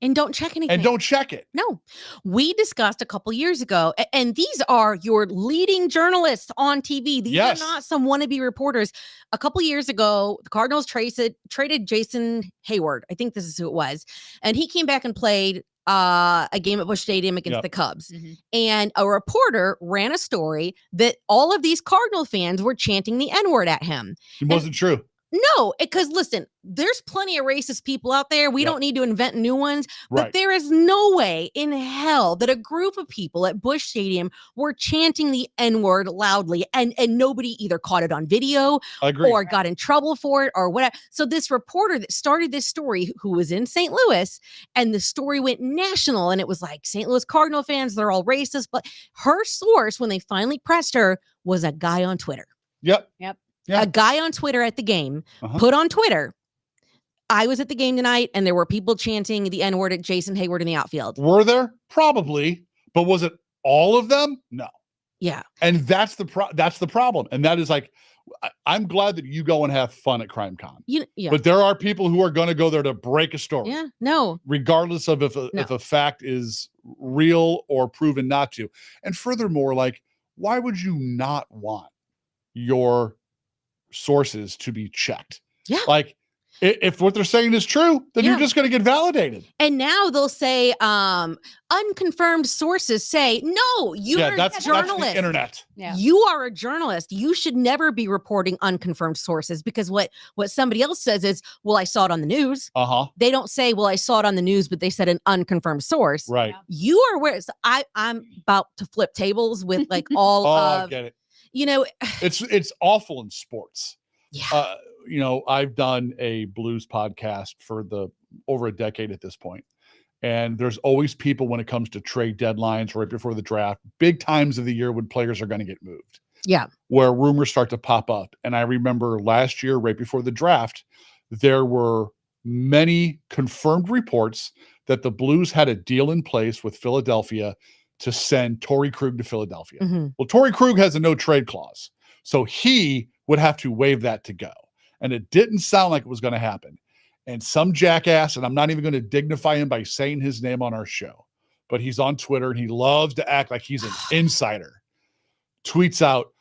And don't check anything. And don't check it. No. We discussed a couple years ago, and these are your leading journalists on TV. These are not some wannabe reporters. A couple years ago, the Cardinals traded Jason Hayward. I think this is who it was. And he came back and played a game at Busch Stadium against the Cubs. Mm-hmm. And a reporter ran a story that all of these Cardinal fans were chanting the N-word at him. It wasn't true. No, because listen, there's plenty of racist people out there. We don't need to invent new ones, but there is no way in hell that a group of people at Busch Stadium were chanting the N-word loudly and nobody either caught it on video or got in trouble for it or whatever. So this reporter that started this story, who was in St. Louis, and the story went national, and it was like St. Louis Cardinal fans, they're all racist, but her source, when they finally pressed her, was a guy on Twitter. Yep. A guy on Twitter at the game put on Twitter, I was at the game tonight and there were people chanting the N-word at Jason Hayward in the outfield. Were there? Probably. But was it all of them? No. Yeah. And that's the problem. And that is like, I'm glad that you go and have fun at CrimeCon. But there are people who are going to go there to break a story. Yeah. No. Regardless of if a fact is real or proven not to. And furthermore, like, why would you not want your sources to be checked? Yeah. Like, if what they're saying is true, then you're just going to get validated. And now they'll say unconfirmed sources say, no, you're a journalist. That's the internet. Yeah. You are a journalist. You should never be reporting unconfirmed sources, because what somebody else says is, well, I saw it on the news. They don't say, well, I saw it on the news, but they said an unconfirmed source. Right. You are where I'm about to flip tables with like all of, I get it. It's awful in sports. Yeah. I've done a blues podcast for over a decade at this point. And there's always people when it comes to trade deadlines right before the draft, big times of the year when players are going to get moved. Yeah. Where rumors start to pop up. And I remember last year, right before the draft, there were many confirmed reports that the Blues had a deal in place with Philadelphia to send Torrey Krug to Philadelphia. Mm-hmm. Well, Torrey Krug has a no trade clause. So he would have to waive that to go. And it didn't sound like it was going to happen. And some jackass, and I'm not even going to dignify him by saying his name on our show, but he's on Twitter and he loves to act like he's an insider, tweets out,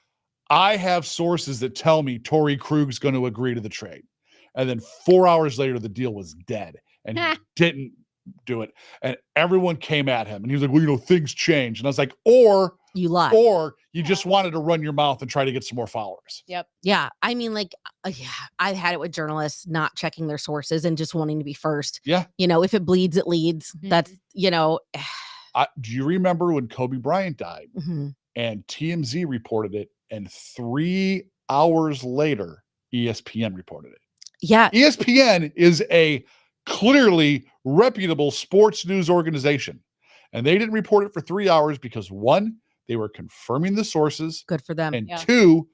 I have sources that tell me Torrey Krug's going to agree to the trade. And then 4 hours later, the deal was dead and he didn't do it. And everyone came at him and he was like, well, things change. And I was like, or You lie. or you just wanted to run your mouth and try to get some more followers. Yep. Yeah. I mean, like, yeah, I've had it with journalists not checking their sources and just wanting to be first. Yeah. If it bleeds, it leads. That's, Do you remember when Kobe Bryant died mhm. and TMZ reported it, and 3 hours later, ESPN reported it? Yeah. ESPN is a clearly reputable sports news organization, and they didn't report it for 3 hours because, one, they were confirming the sources, Good for them. and Yeah. two,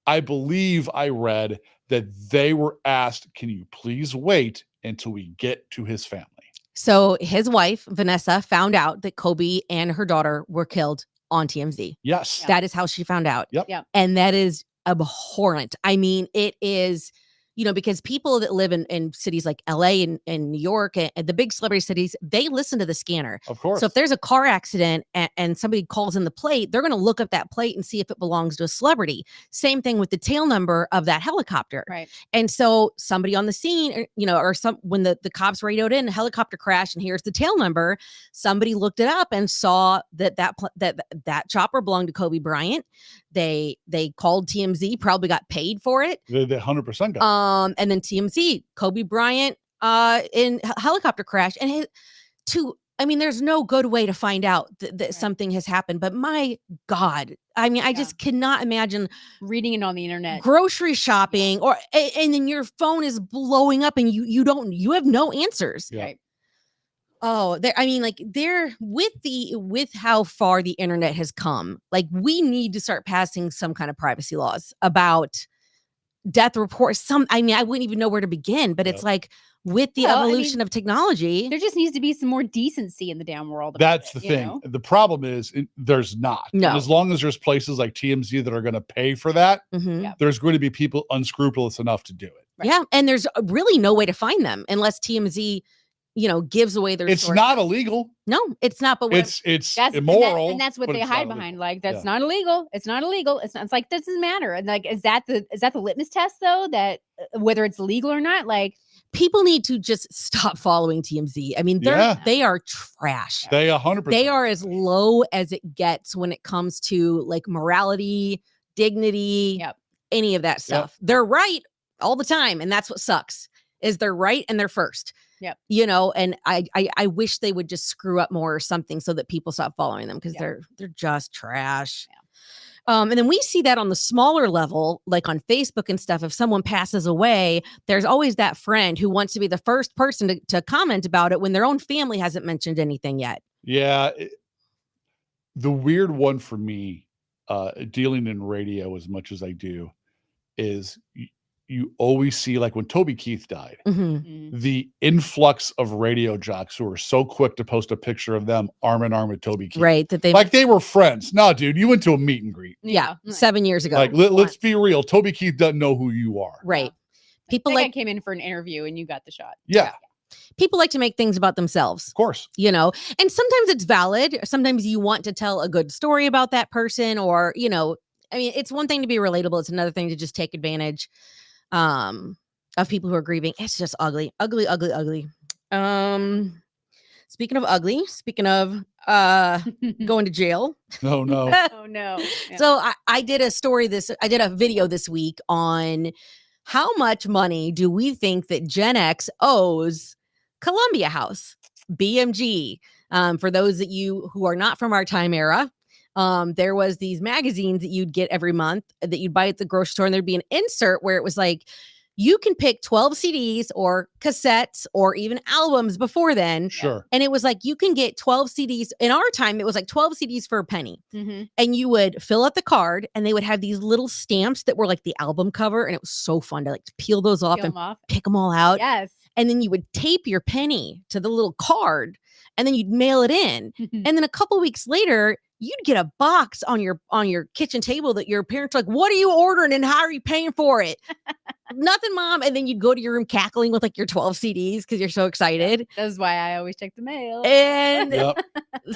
I believe I read that they were asked, can you please wait until we get to his family? So his wife, Vanessa, found out that Kobe and her daughter were killed on TMZ. Yes. Yeah. That is how she found out. Yep. Yep. And that is abhorrent. I mean, it is, because people that live in cities like LA and New York and the big celebrity cities, they listen to the scanner. Of course. So if there's a car accident and somebody calls in the plate, they're going to look up that plate and see if it belongs to a celebrity. Same thing with the tail number of that helicopter. Right. And so somebody on the scene, or when the cops radioed in a helicopter crash and here's the tail number, somebody looked it up and saw that chopper belonged to Kobe Bryant. They called TMZ, probably got paid for it. They 100% got And then TMZ, Kobe Bryant in helicopter crash. And there's no good way to find out that Right. something has happened. But my God, I mean, I just cannot imagine Reading it on the internet. grocery shopping and then your phone is blowing up and you have no answers. Yeah. Right. Oh, with how far the internet has come, like we need to start passing some kind of privacy laws about death reports. I wouldn't even know where to begin, but it's like with the evolution of technology, There just needs to be some more decency in the damn world. That's the thing. The problem is there's not. No. And as long as there's places like TMZ that are going to pay for that, mhm. Yeah. there's going to be people unscrupulous enough to do it. Right. Yeah, and there's really no way to find them unless TMZ, gives away their. It's source. not illegal. No, it's not. But It's That's immoral. and that's what but they it's not hide illegal. behind. Like that's Yeah. not illegal. It's not illegal. It's not. It's like this doesn't matter. And like, is that the litmus test though? That whether it's legal or not? Like people need to just stop following TMZ. I mean, Yeah. they are trash. They 100%. They are as low as it gets when it comes to like morality, dignity, Yep. any of that stuff. They're right all the time, and that's what sucks. Is they're right and they're first. Yep. And I wish they would just screw up more or something so that people stop following them because they're just trash. Yeah. And then we see that on the smaller level, like on Facebook and stuff. If someone passes away, there's always that friend who wants to be the first person to comment about it when their own family hasn't mentioned anything yet. Yeah. The weird one for me, dealing in radio as much as I do, is you always see, like when Toby Keith died, Mhm. the influx of radio jocks who are so quick to post a picture of them arm in arm with Toby Keith. Right. That they Like they were friends. No, dude, you went to a meet and greet. yeah, Like, 7 years ago. Like, let's be real. Toby Keith doesn't know who you are. right. People People like came in for an interview and you got the shot. Yeah, people like to make things about themselves. of course. And sometimes it's valid. Sometimes you want to tell a good story about that person or, it's one thing to be relatable. It's another thing to just take advantage of people who are grieving. It's just ugly. Speaking of ugly, speaking of going to jail. No. Oh no. Yeah. So I did a video this week on how much money do we think that Gen X owes Columbia House, BMG. For those that who are not from our time era, there was these magazines that you'd get every month that you'd buy at the grocery store, and there'd be an insert where it was like, you can pick 12 CDs or cassettes or even albums before then. Sure. And it was like, you can get 12 CDs. In our time, it was like 12 CDs for a penny. Mhm. And you would fill out the card and they would have these little stamps that were like the album cover. And it was so fun to like peel those off Peel and 'em off. pick them all out. Yes. And then you would tape your penny to the little card and then you'd mail it in. And then a couple weeks later, you'd get a box on your kitchen table that your parents were like, what are you ordering and how are you paying for it? Nothing, Mom. And then you'd go to your room cackling with like your 12 CDs because you're so excited. That's why I always check the mail. And Yep.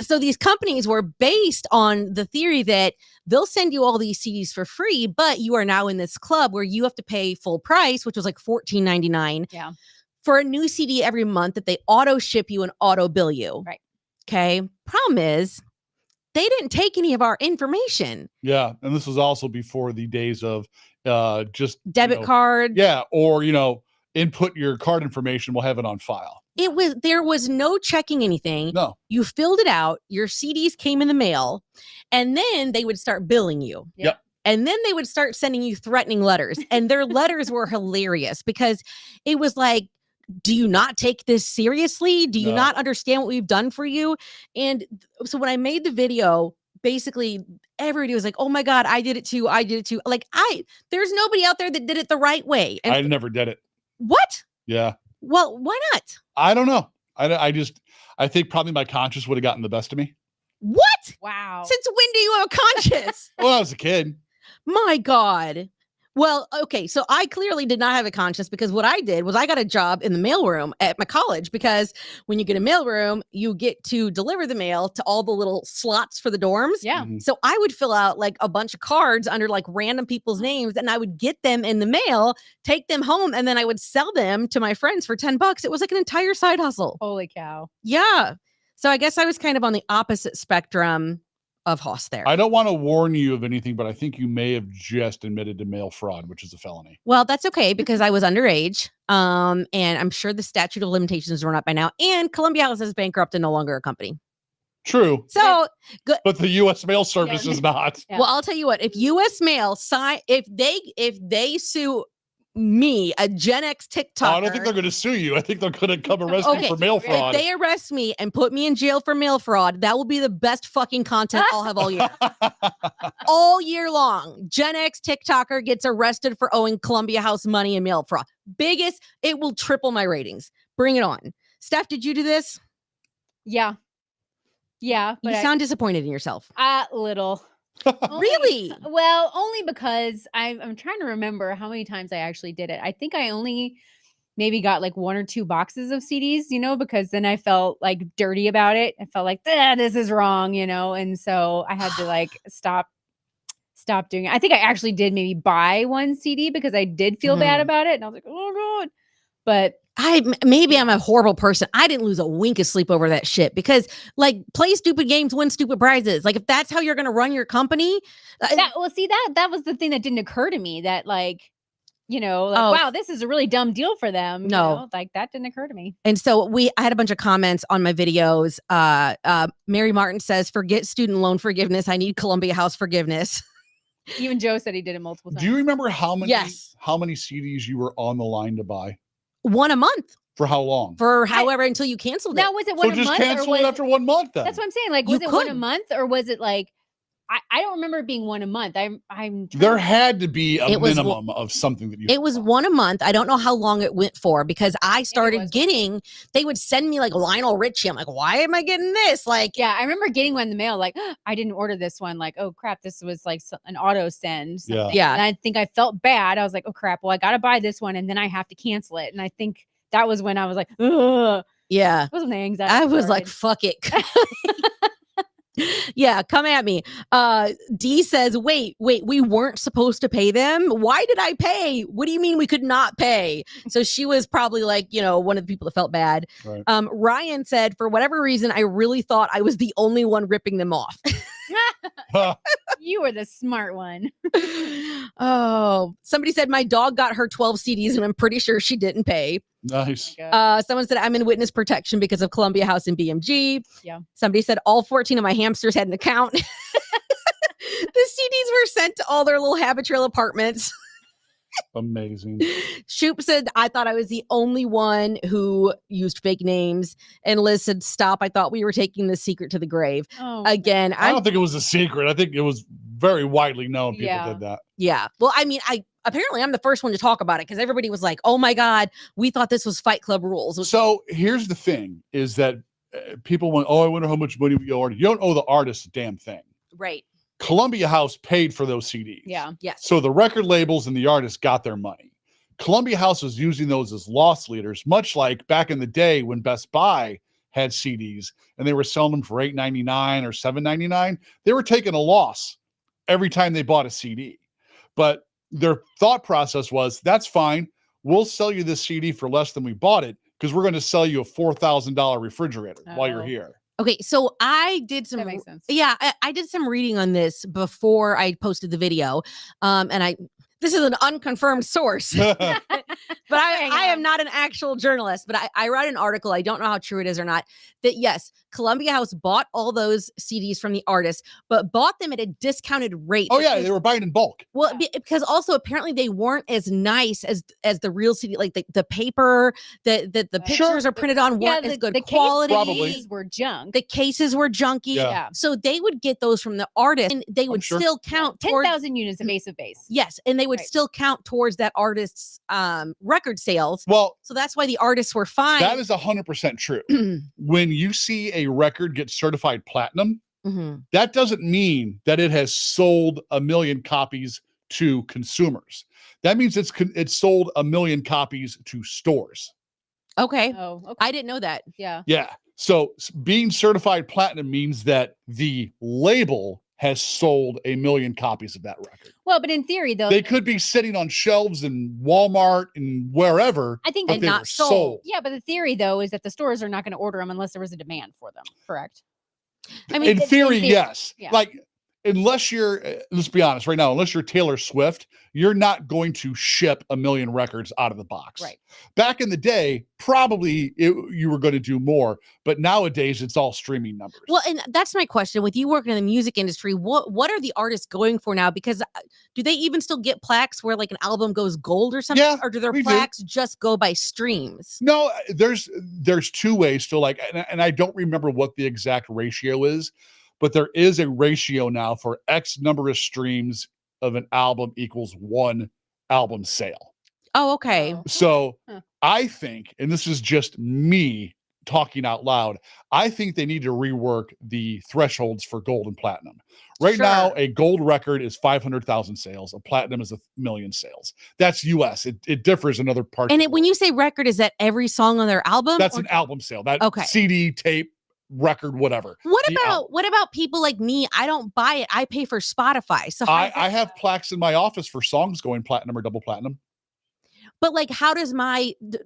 so these companies were based on the theory that they'll send you all these CDs for free, but you are now in this club where you have to pay full price, which was like $14.99 Yeah. for a new CD every month that they auto ship you and auto bill you. Right. Okay. Problem is, they didn't take any of our information. Yeah. And this was also before the days of just Debit cards. Yeah. Or, input your card information. We'll have it on file. There was no checking anything. No. You filled it out. Your CDs came in the mail, and then they would start billing you. Yep. And then they would start sending you threatening letters. And their letters were hilarious because it was like, do you not take this seriously? Do you not understand what we've done for you? And so when I made the video, basically everybody was like, oh my God, I did it too. I did it too. Like there's nobody out there that did it the right way. And I never did it. What? Yeah. Well, why not? I don't know. I think probably my conscience would have gotten the best of me. What? Wow. Since when do you have a conscience? Well, I was a kid. My God. Well, okay, so I clearly did not have a conscience because what I did was I got a job in the mailroom at my college because when you get a mailroom, you get to deliver the mail to all the little slots for the dorms. Yeah. Mhm. So I would fill out like a bunch of cards under like random people's names and I would get them in the mail, take them home, and then I would sell them to my friends for $10. It was like an entire side hustle. Holy cow. Yeah. So I guess I was kind of on the opposite spectrum of Hoss there. I don't want to warn you of anything, but I think you may have just admitted to mail fraud, which is a felony. Well, that's okay because I was underage. And I'm sure the statute of limitations run up by now. And Columbia House is bankrupt and no longer a company. True. So good. But the U.S. Mail Service is not. Yeah. Well, I'll tell you what, if US Mail if they sue me, a Gen X TikToker. I don't think they're going to sue you. I think they're going to come arrest you for mail fraud. If they arrest me and put me in jail for mail fraud, that will be the best fucking content I'll have all year. All year long. Gen X TikToker gets arrested for owing Columbia House money and mail fraud. It will triple my ratings. Bring it on. Steph, did you do this? Yeah. Yeah. You sound disappointed in yourself. A little. Really? Well, only because I'm trying to remember how many times I actually did it. I think I only maybe got like 1 or 2 boxes of CDs, because then I felt like dirty about it. I felt like, this is wrong, and so I had to like stop doing it. I think I actually did maybe buy 1 CD because I did feel bad about it. And I was like, oh God. But maybe I'm a horrible person. I didn't lose a wink of sleep over that shit because like play stupid games, win stupid prizes. Like if that's how you're going to run your company. that was the thing that didn't occur to me that wow, this is a really dumb deal for them. No. Like that didn't occur to me. And so I had a bunch of comments on my videos. Mary Martin says, forget student loan forgiveness. I need Columbia House forgiveness. Even Joe said he did it multiple times. Do you remember how many CDs you were on the line to buy? 1 a month. For how long? For however until you canceled it. Now, was it 1 a month? So just cancel it after 1 month then. That's what I'm saying. Like, was it 1 a month or was it like, I don't remember it being 1 a month. There had to be a minimum of something that you. It was 1 a month. I don't know how long it went for because I started getting. They would send me like Lionel Richie. I'm like, why am I getting this? Like, yeah, I remember getting one in the mail. Like, I didn't order this one. Like, oh crap, this was like an auto send. Yeah. And I think I felt bad. I was like, oh crap. Well, I got to buy this one and then I have to cancel it. And I think that was when I was like, ugh. Yeah, that was when the anxiety. I was like, fuck it. Yeah, come at me. D says, wait, we weren't supposed to pay them. Why did I pay? What do you mean we could not pay? So she was probably like, one of the people that felt bad. Right. Ryan said, for whatever reason, I really thought I was the only one ripping them off. You were the smart one. Oh, somebody said my dog got her 12 CDs and I'm pretty sure she didn't pay. Nice. Someone said I'm in witness protection because of Columbia House and BMG. Yeah. Somebody said all 14 of my hamsters had an account. The CDs were sent to all their little Habit Trail apartments. Amazing. Shoop said, I thought I was the only one who used fake names. And Liz said, stop. I thought we were taking the secret to the grave. Oh, again, I don't think it was a secret. I think it was very widely known people did that. Yeah. Well, I mean, apparently I'm the first one to talk about it because everybody was like, oh my God, we thought this was Fight Club rules. So here's the thing is that people went, I wonder how much money we owe artists. You don't owe the artist a damn thing. Right. Columbia House paid for those CDs. Yeah. Yes. So the record labels and the artists got their money. Columbia House was using those as loss leaders, much like back in the day when Best Buy had CDs and they were selling them for $8.99 or $7.99. They were taking a loss every time they bought a CD. But their thought process was, that's fine. We'll sell you this CD for less than we bought it because we're going to sell you a $4,000 refrigerator while you're here. Okay, so I did some. That makes sense. Yeah, I did some reading on this before I posted the video, and this is an unconfirmed source, but I am not an actual journalist. But I read an article. I don't know how true it is or not. That yes, Columbia House bought all those CDs from the artist, but bought them at a discounted rate. Oh yeah, they were buying in bulk. Well, because also apparently they weren't as nice as the real CD, like the paper that the pictures are printed on weren't as good quality. Cases were junk. The cases were junky. Yeah. So they would get those from the artist and they would still count 10,000 units of Ace of Base. Yes, and they would still count towards that artist's record sales. Well, so that's why the artists were fine. that is 100% true. When you see a record get certified platinum, that doesn't mean that it has sold 1 million copies to consumers. That means it's sold 1 million copies to stores. Okay. Oh, okay. I didn't know that. Yeah. Yeah. So being certified platinum means that the label has sold 1 million copies of that record. Well, but in theory, though, They could be sitting on shelves in Walmart and wherever. I think but and they not were sold. yeah, but the theory, though, is that the stores are not going to order them unless there was a demand for them. Correct. I mean, In theory, theory, yes. yeah. Like, unless you're, let's be honest right now, unless you're Taylor Swift, you're not going to ship 1 million records out of the box. Right. Back in the day, probably you were going to do more, but nowadays it's all streaming numbers. well, and that's my question. With you working in the music industry, what are the artists going for now? Because do they even still get plaques where like an album goes gold or something? Yeah, or do their we do. plaques just go by streams? No, there's two ways to like, and I don't remember what the exact ratio is, but there is a ratio now for X number of streams of an album equals 1 album sale. Oh, okay. Oh. So Huh. I think, and this is just me talking out loud, I think they need to rework the thresholds for gold and platinum. Right now, Sure. a gold record is 500,000 sales. A platinum is 1 million sales. That's US. It differs in other parts. And of the when world. you say record, is that every song on their album? That's or- an album sale. That Okay. CD, tape, record, whatever. What about people like me? I don't buy it. I pay for Spotify. So I have plaques in my office for songs going platinum or double platinum. but like, how does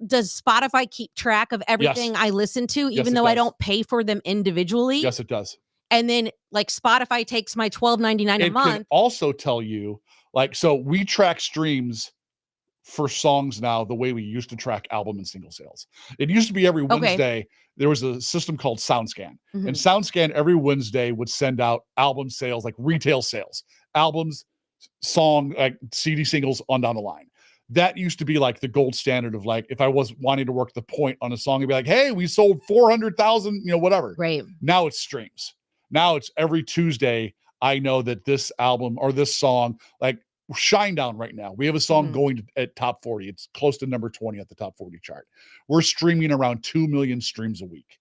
does Spotify keep track of everything I listen to, even it though I does. don't pay for them individually? Yes, it does. And then like Spotify takes my $12.99 a It month. can also tell you, like, so we track streams for songs now the way we used to track album and single sales. It used to be every Okay. Wednesday. There was a system called SoundScan. Mhm. And SoundScan every Wednesday would send out album sales, like retail sales, albums, song, like CD singles on down the line. That used to be like the gold standard of like, if I was wanting to work the point on a song, it'd be like, hey, we sold 400,000, whatever. Right. Now it's streams. Now it's every Tuesday. I know that this album or this song, like Shinedown right now, we have a song Mhm. going at top 40. It's close to number 20 at the top 40 chart. We're streaming around 2 million streams a week.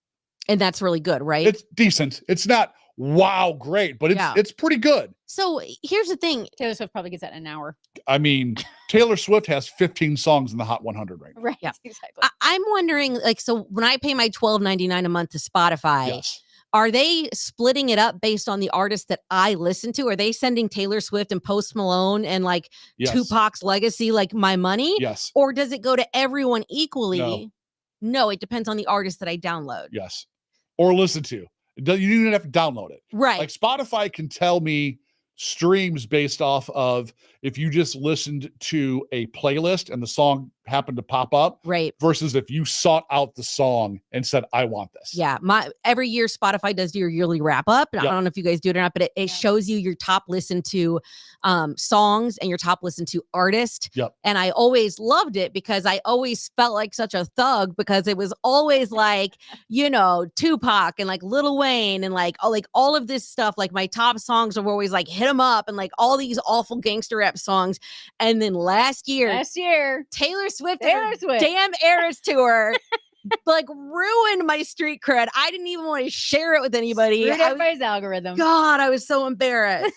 And that's really good, right? It's decent. It's not wow, great, but Yeah. it's pretty good. So here's the thing. Taylor Swift probably gets that in an hour. I mean, Taylor Swift has 15 songs in the Hot 100 right now. Right. Yeah. Exactly. I'm wondering, like, so when I pay my $12.99 a month to Spotify, Yes. are they splitting it up based on the artists that I listen to? Are they sending Taylor Swift and Post Malone and like Yes. Tupac's Legacy like my money? Yes. Or does it go to everyone equally? No, it depends on the artist that I download. Yes. Or listen to. You don't even have to download it. Right. Like Spotify can tell me streams based off of if you just listened to a playlist and the song happened to pop up right. versus if you sought out the song and said, I want this. Yeah. Every year Spotify does your yearly wrap up. I Yep. don't know if you guys do it or not, but it Yeah. shows you your top listened to songs and your top listened to artist. Yep. And I always loved it because I always felt like such a thug because it was always like, Tupac and like Lil Wayne and like all of this stuff. Like my top songs are always like Hit 'em Up and like all these awful gangster rap songs. And then last year, Taylor Swift did her damn Eras tour like ruined my street cred. I didn't even want to share it with anybody. Screwed everybody's algorithm. God, I was so embarrassed.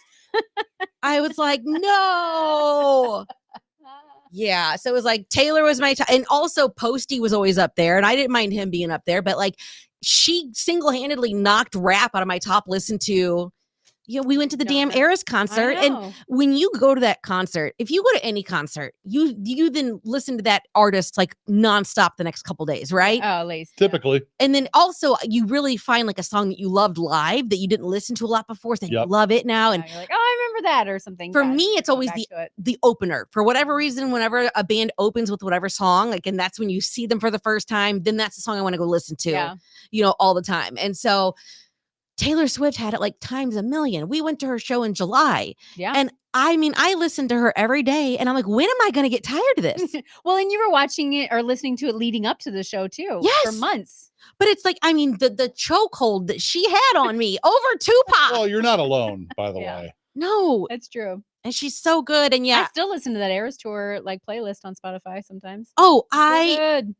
I was like, no. Yeah. So it was like Taylor was my and also Posty was always up there. And I didn't mind him being up there, but like she single-handedly knocked rap out of my top listen to we went to the No, damn no. Eras I concert, and know. when you go to that concert, if you go to any concert, you then listen to that artist like nonstop the next couple days, right? Oh, at least. Typically. And then also you really find like a song that you loved live that you didn't listen to a lot before, so you Yep. love it now. Yeah. And You're like, oh, I remember that or something. for Yeah, me, you're it's going always back to it. the opener. For whatever reason, whenever a band opens with whatever song, like, and that's when you see them for the first time, then that's the song I want to go listen to, Yeah. all the time. And so Taylor Swift had it like times a million. We went to her show in July. Yeah. And I mean, I listen to her every day and I'm like, when am I going to get tired of this? Well, and you were watching it or listening to it leading up to the show too. For Yes. months. But it's like, I mean, the chokehold that she had on me over Tupac. Well, you're not alone, by the Yeah. way. No. That's true. And she's so good. And I yeah. still listen to that Eras Tour like playlist on Spotify sometimes. Oh, So good.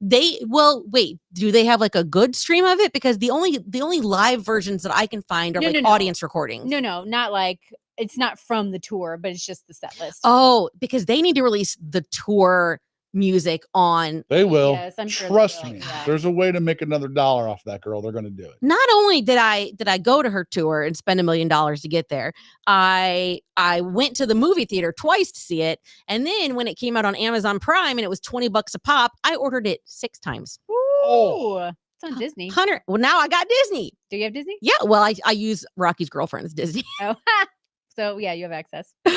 wait, do they have like a good stream of it? Because the only live versions that I can find are No, like no. audience recordings. No, not like it's not from the tour, but it's just the set list. Oh, because they need to release the tour music on. They will. Yes, I'm sure they Trust will, me. yeah. There's a way to make another dollar off that girl. They're going to do it. Not only did I go to her tour and spend $1 million to get there, I went to the movie theater twice to see it, and then when it came out on Amazon Prime and it was $20 a pop, I ordered it 6 times. Oh. Ooh, it's on Disney. 100. Well, now I got Disney. Do you have Disney? Yeah. Well, I use Rocky's girlfriend's Disney. Oh, so yeah, you have access. Are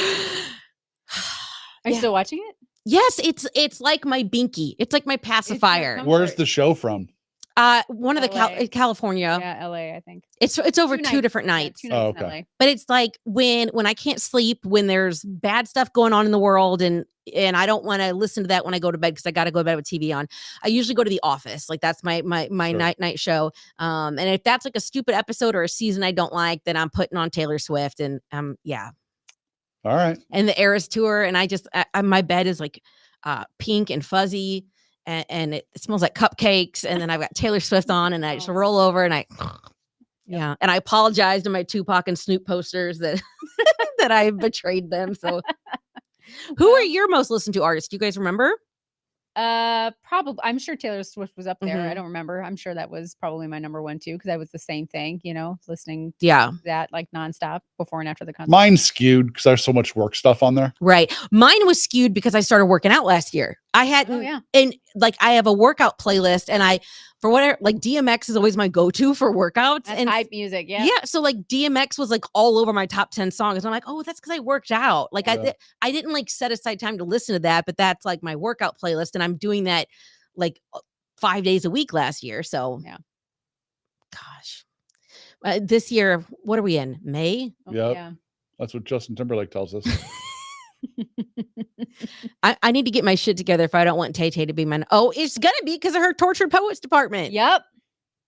you Yeah. still watching it? Yes, it's like my binky. It's like my pacifier. comfort. Where's the show from? One of the LA. California. Yeah, LA, I think. It's over 2 nights. different Yeah, nights. 2 nights Oh, in okay. LA. But it's like when I can't sleep, when there's bad stuff going on in the world, and I don't want to listen to that when I go to bed because I got to go to bed with TV on. I usually go to The Office. Like that's my Sure. night show. And if that's like a stupid episode or a season I don't like, then I'm putting on Taylor Swift, and yeah. All right. And the Eras tour, and my bed is like pink and fuzzy, and it smells like cupcakes, and then I've got Taylor Swift on, and I just Oh. roll over and yeah, and I apologize to my Tupac and Snoop posters that that I betrayed them. So who are your most listened to artists? Do you guys remember? Probably. I'm sure Taylor Swift was up there. Mhm. I don't remember. I'm sure that was probably my number 1 too, because I was the same thing. Listening Yeah, to that like nonstop before and after the concert. Mine's skewed because there's so much work stuff on there. right. Mine was skewed because I started working out last year. I hadn't, Oh yeah. and like I have a workout playlist, and for whatever, like DMX is always my go-to for workouts. That's and hype music. Yeah. yeah, so like DMX was like all over my top 10 songs. And I'm like, oh, that's because I worked out. Like Yeah. I didn't like set aside time to listen to that, but that's like my workout playlist, and I'm doing that like 5 days a week last year. So Yeah. gosh, this year, what are we in? May? Oh, Yep. Yeah. That's what Justin Timberlake tells us. I need to get my shit together if I don't want Tay Tay to be my. Oh, it's gonna be because of her Tortured Poets department. Yep.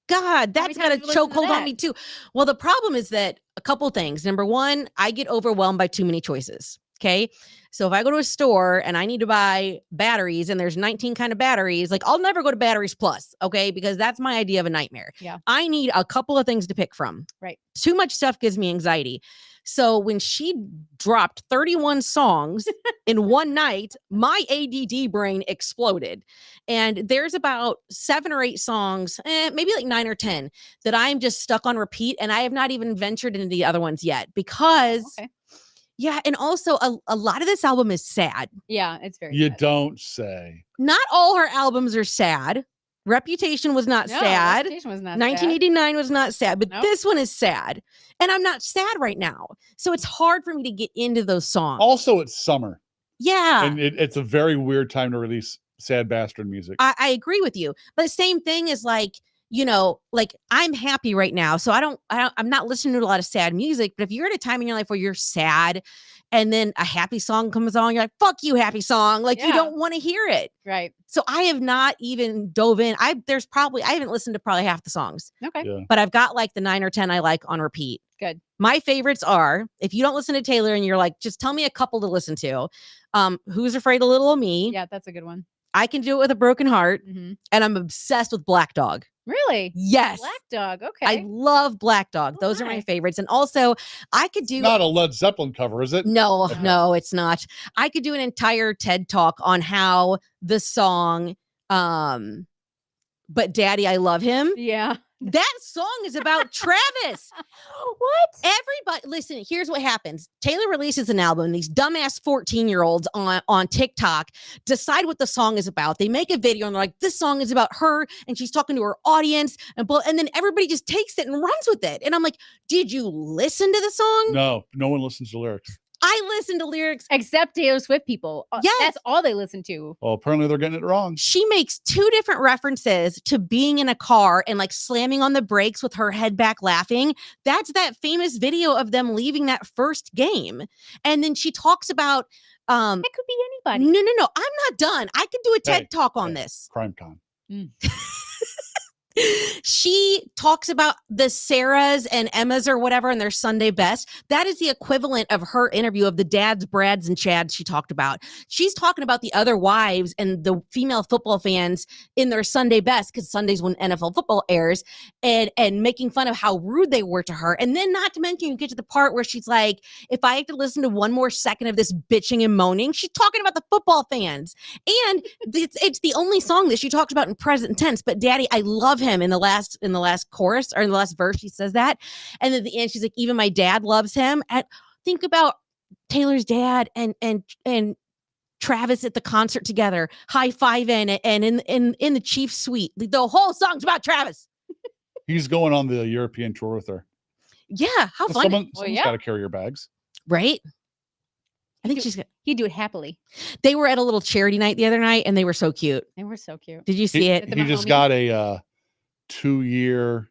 God, that's got a times have you listened to chokehold on that? me too. Well, the problem is that a couple things. Number one, I get overwhelmed by too many choices. Okay. So if I go to a store and I need to buy batteries and there's 19 kind of batteries, like I'll never go to Batteries Plus. Okay. Because that's my idea of a nightmare. Yeah. I need a couple of things to pick from. Right. Too much stuff gives me anxiety. So when she dropped 31 songs in one night, my ADD brain exploded. And there's about 7 or 8 songs, maybe like 9 or 10, that I'm just stuck on repeat. And I have not even ventured into the other ones yet because, Okay. yeah. And also a lot of this album is sad. Yeah. It's very. You sad. don't say. Not all her albums are sad. Reputation was not No, sad. Reputation was not sad. 1989 was not sad, but Nope. this one is sad. And I'm not sad right now. So it's hard for me to get into those songs. Also, it's summer. Yeah. And it's a very weird time to release sad bastard music. I agree with you. But the same thing is like, like I'm happy right now. So I'm not listening to a lot of sad music, but if you're at a time in your life where you're sad and then a happy song comes on, you're like, fuck you, happy song. Like you Yeah. don't want to hear it. Right. So I have not even dove in. I haven't listened to probably half the songs, Okay. Yeah. but I've got like the 9 or 10 I like on repeat. Good. My favorites are, if you don't listen to Taylor and you're like, just tell me a couple to listen to. Who's Afraid of Little Me? Yeah, that's a good one. I Can Do It With a Broken Heart. Hmm. And I'm obsessed with Black Dog. Really? Yes. Black Dog. Okay. I love Black Dog. Those are my Alright. favorites. And also I could do It's not a Led Zeppelin cover, is it? no, Okay. no, it's not. I could do an entire TED talk on how the song But Daddy, I Love Him Yeah. That song is about Travis. What? Everybody, listen, here's what happens. Taylor releases an album. These dumbass 14-year-olds on TikTok decide what the song is about. They make a video and they're like, this song is about her and she's talking to her audience. And then everybody just takes it and runs with it. And I'm like, did you listen to the song? No one listens to lyrics. I listen to lyrics. Except Taylor Swift people. Yes. That's all they listen to. Well, apparently they're getting it wrong. She makes 2 different references to being in a car and like slamming on the brakes with her head back laughing. That's that famous video of them leaving that first game. And then she talks about It could be anybody. No. I'm not done. I could do a TED talk on this. CrimeCon. She talks about the Sarahs and Emmas or whatever and their Sunday best. That is the equivalent of her interview of the dads, Brads, and Chads she talked about. She's talking about the other wives and the female football fans in their Sunday best, because Sunday's when NFL football airs, and making fun of how rude they were to her. And then not to mention, you get to the part where she's like, if I have to listen to one more second of this bitching and moaning, she's talking about the football fans. And it's the only song that she talks about in present tense. But Daddy, I love him. In the last chorus or in the last verse, she says that. And at the end, she's like, even my dad loves him. And think about Taylor's dad and Travis at the concert together, high-fiving and in the Chiefs suite. The whole song's about Travis. He's going on the European tour with her. Yeah, how fun. Someone's got to carry your bags. Right? I think he'd do it happily. They were at a little charity night the other night and they were so cute. They were so cute. Did you see it? He just got a 2-year,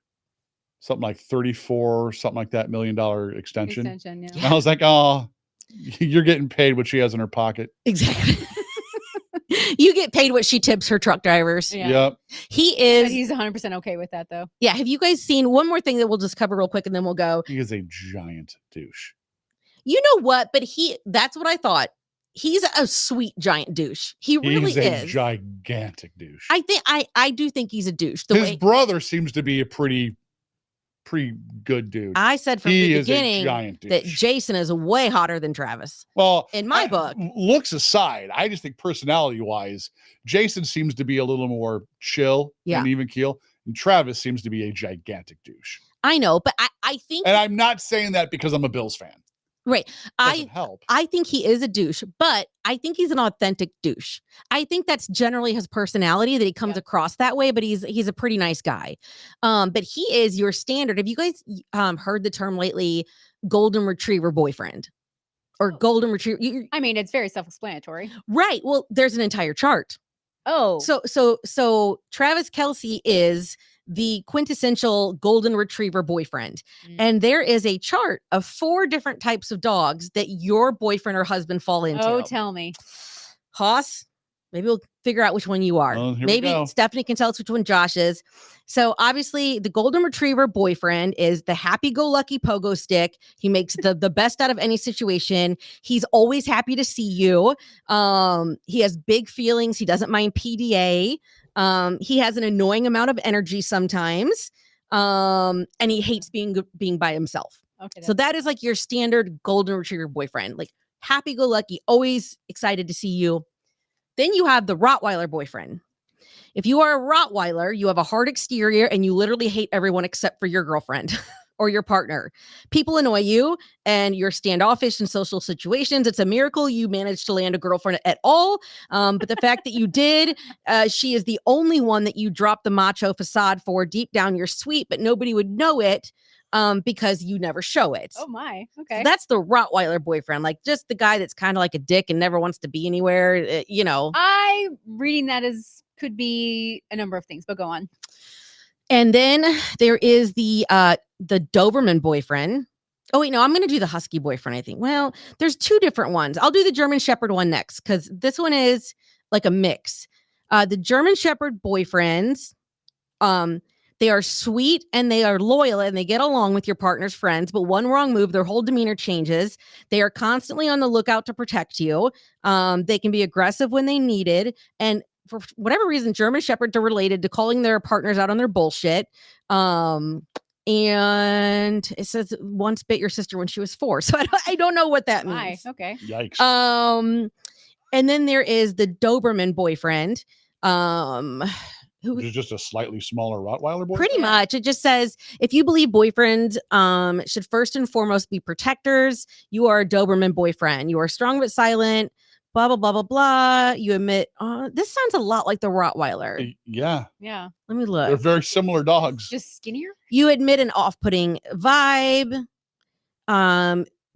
something like 34, something like that, $1 million extension. Yeah. And I was like, oh, you're getting paid what she has in her pocket. Exactly. You get paid what she tips her truck drivers. Yeah. Yep. He's 100% okay with that, though. Yeah. Have you guys seen one more thing that we'll just cover real quick and then we'll go? He is a giant douche. You know what? But that's what I thought. He's a sweet giant douche. He really He's a gigantic douche. I do think he's a douche. His brother seems to be a pretty good dude. I said from He the is a beginning giant douche. that Jason is way hotter than Travis. Well, in my book. Looks aside, I just think personality-wise, Jason seems to be a little more chill and even keel, and Travis seems to be a gigantic douche. I know, but I think, and I'm not saying that because I'm a Bills fan. Right. Doesn't help. I think he is a douche, but I think he's an authentic douche. I think that's generally his personality, that he comes across that way, but he's a pretty nice guy. But he is your standard. Have you guys heard the term lately, golden retriever boyfriend or golden retriever? I mean, it's very self-explanatory. Right. Well, there's an entire chart. Oh. So Travis Kelce is the quintessential golden retriever boyfriend. And there is a chart of 4 different types of dogs that your boyfriend or husband fall into. Oh, tell me. Hoss, maybe we'll figure out which one you are. Maybe Stephanie can tell us which one Josh is. So obviously the golden retriever boyfriend is the happy-go-lucky pogo stick. He makes the best out of any situation. He's always happy to see you. He has big feelings. He doesn't mind PDA. He has an annoying amount of energy sometimes. And he hates being by himself. Okay. So that is like your standard golden retriever boyfriend, like happy-go-lucky, always excited to see you. Then you have the Rottweiler boyfriend. If you are a Rottweiler, you have a hard exterior and you literally hate everyone except for your girlfriend or your partner. People annoy you and you're standoffish in social situations. It's a miracle you managed to land a girlfriend at all. But the fact that you did, she is the only one that you dropped the macho facade for. Deep down, you're sweet, but nobody would know it because you never show it. Oh my. Okay. So that's the Rottweiler boyfriend, like just the guy that's kind of like a dick and never wants to be anywhere, you know. I reading that as could be a number of things, but go on. And then there is the Doberman boyfriend. Oh wait, no, I'm going to do the Husky boyfriend, I think. Well, there's 2 different ones. I'll do the German Shepherd one next because this one is like a mix. The German Shepherd boyfriends, they are sweet and they are loyal and they get along with your partner's friends, but one wrong move, their whole demeanor changes. They are constantly on the lookout to protect you. They can be aggressive when they needed. And for whatever reason, German Shepherds are related to calling their partners out on their bullshit. And it says once bit your sister when she was 4. So I don't know what that means. Okay. Yikes. And then there is the Doberman boyfriend. Which is just a slightly smaller Rottweiler boy. Pretty much. It just says, if you believe boyfriends should first and foremost be protectors, you are a Doberman boyfriend. You are strong but silent, blah, blah, blah, blah, blah. You admit, this sounds a lot like the Rottweiler. Yeah. Yeah. Let me look. They're very similar dogs. Just skinnier? You admit an off-putting vibe.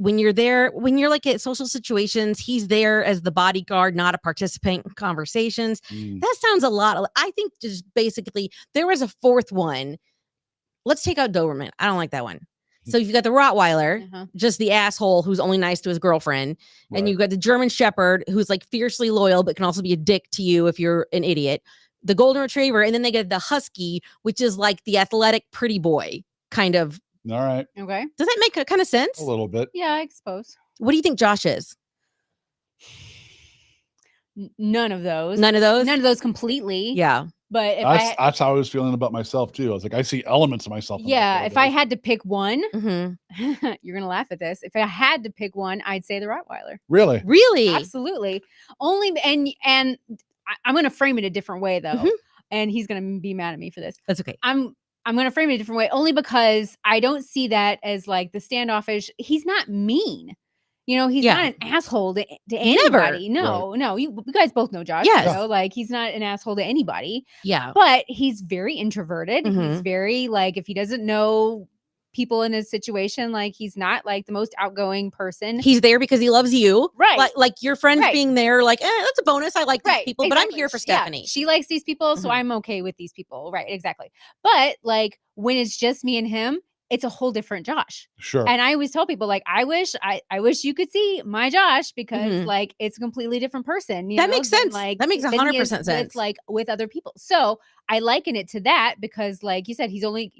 When you're like at social situations, he's there as the bodyguard, not a participant in conversations. That sounds a lot. I think just basically there was a fourth one. Let's take out Doberman. I don't like that one. So you've got the Rottweiler, just the asshole who's only nice to his girlfriend. Right. And you've got the German Shepherd who's like fiercely loyal, but can also be a dick to you if you're an idiot. The Golden Retriever. And then they get the Husky, which is like the athletic pretty boy kind of. All right. Okay. Does that make kind of sense? A little bit. Yeah, I suppose. What do you think Josh is? None of those. None of those? None of those completely. Yeah. But if That's how I was feeling about myself too. I was like, I see elements of myself. in those yeah, if I photos. had to pick one, Mm-hmm. you're gonna laugh at this. If I had to pick one, I'd say the Rottweiler. Really? Really? Absolutely. Only and I'm gonna frame it a different way though, Mhm. and he's gonna be mad at me for this. That's okay. I'm going to frame it a different way only because I don't see that as like the standoffish. He's not mean. You know, he's Yeah. not an asshole to Never. anybody. No. You guys both know Josh. Yes. You know, like he's not an asshole to anybody, Yeah. but he's very introverted. He's Mhm. very like, if he doesn't know people in his situation, like he's not like the most outgoing person. He's there because he loves you. Right. Like your friends Right. being there, like, that's a bonus. I like these people, but I'm exactly. here for Yeah, Stephanie. she likes these people, so Mhm. I'm okay with these people. Right, exactly. But like when it's just me and him, it's a whole different Josh. Sure. And I always tell people like I wish you could see my Josh because Mhm. like it's a completely different person. That makes than, sense. Like That makes than he 100% is sense. with, like with other people. So I liken it to that because like you said, he's only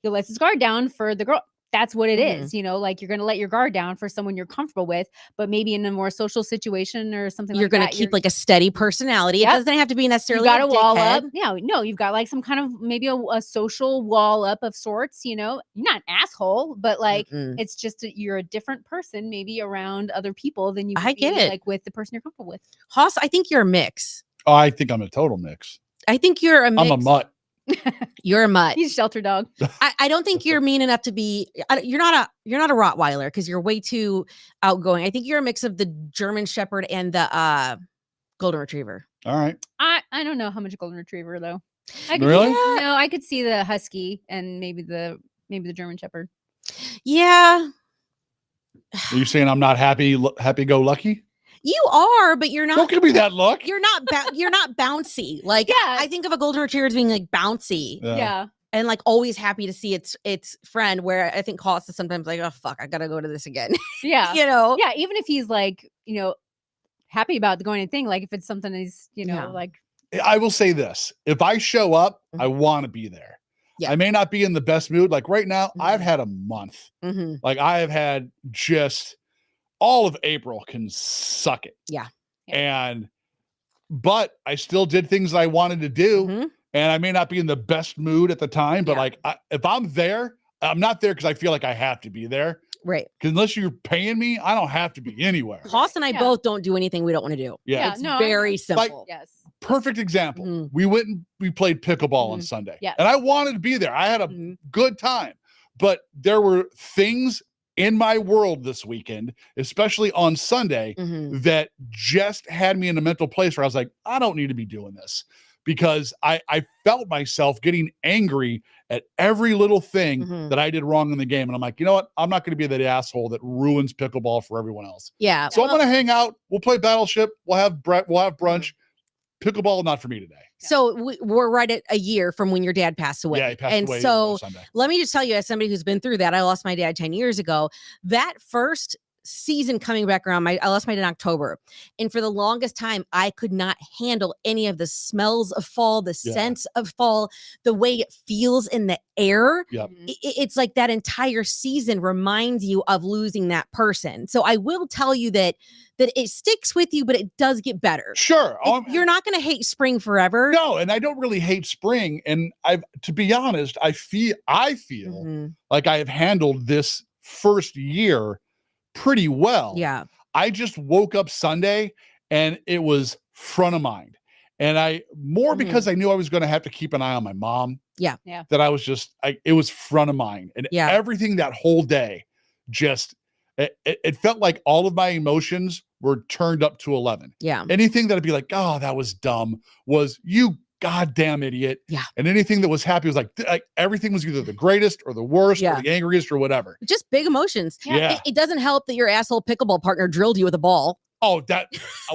he lets his guard down for the girl. That's what it Mhm. is, like you're going to let your guard down for someone you're comfortable with, but maybe in a more social situation or something You're like going that. to keep like a steady personality. Yep. It doesn't have to be You necessarily got a a wall up. dickhead. Yeah, no, you've got like some kind of maybe a social wall up of sorts. You're not an asshole, but like Mm-mm. it's just you're a different person, maybe around other people than you. I would get be, it. like with the person you're comfortable with. Haas, I think you're a mix. Oh, I think I'm a total mix. I think you're a mix. I'm a mutt. You're a mutt. He's a shelter dog. I don't think you're mean enough to be. You're not a Rottweiler because you're way too outgoing. I think you're a mix of the German Shepherd and the Golden Retriever. All right. I don't know how much golden retriever though. I could Really? No, I could see the husky and maybe the German Shepherd. Yeah, Are you saying I'm not happy go lucky? you are, but you're Don't not. give me that look. You're not. You're not bouncy. Like Yeah. I think of a Golden Retriever as being like bouncy Yeah. and like always happy to see its friend. Where I think Haas is sometimes like, oh fuck, I gotta go to this again. Yeah. Yeah. Even if he's like, happy about the going thing, like if it's something he's, Yeah. like I will say this. If I show up, Mhm. I want to be there. Yeah. I may not be in the best mood. Like right now, I've Mhm. had a month. Mm-hmm. Like I have had just all of April can suck it. Yeah. But I still did things I wanted to do. Mhm. And I may not be in the best mood at the time, but Yeah. like if I'm there, I'm not there because I feel like I have to be there. Right. Because unless you're paying me, I don't have to be anywhere. Haas and I Yeah. both don't do anything we don't want to do. Yeah. It's no, I very know. simple. yes. Perfect example. Mhm. We went and we played pickleball on Mhm. Sunday. Yeah. And I wanted to be there. I had a Mhm. good time. But there were things in my world this weekend, especially on Sunday, Mhm. that just had me in a mental place where I was like, I don't need to be doing this, because I felt myself getting angry at every little thing Mhm. that I did wrong in the game. And I'm like, you know what? I'm not going to be that asshole that ruins pickleball for everyone else. Yeah. So I'm going to hang out. We'll play Battleship. We'll have brunch. Pickleball, not for me today. So we're right at a year from when your dad passed away. Yeah, he passed and away so Sunday. let me just tell you, as somebody who's been through that, I lost my dad 10 years ago. That first season coming back around, I lost my dad in October. And for the longest time, I could not handle any of the smells of fall, the Yeah. sense of fall, the way it feels in the air. Yep. It's like that entire season reminds you of losing that person. So I will tell you that it sticks with you, but it does get better. Sure. You're not going to hate spring forever. No, and I don't really hate spring. And to be honest, I feel Mhm. like I have handled this first year pretty well. Yeah. I just woke up Sunday and it was front of mind. And I more Mhm. because I knew I was going to have to keep an eye on my mom. Yeah. Yeah. That I was just, it was front of mind. And Yeah. everything that whole day just, it felt like all of my emotions were turned up to 11. Yeah. Anything that'd be like, oh, that was dumb, was you goddamn idiot. Yeah. And anything that was happy was like everything was either the greatest or the worst Yeah. or the angriest or whatever. Just big emotions. Yeah. It doesn't help that your asshole pickleball partner drilled you with a ball. Oh, that,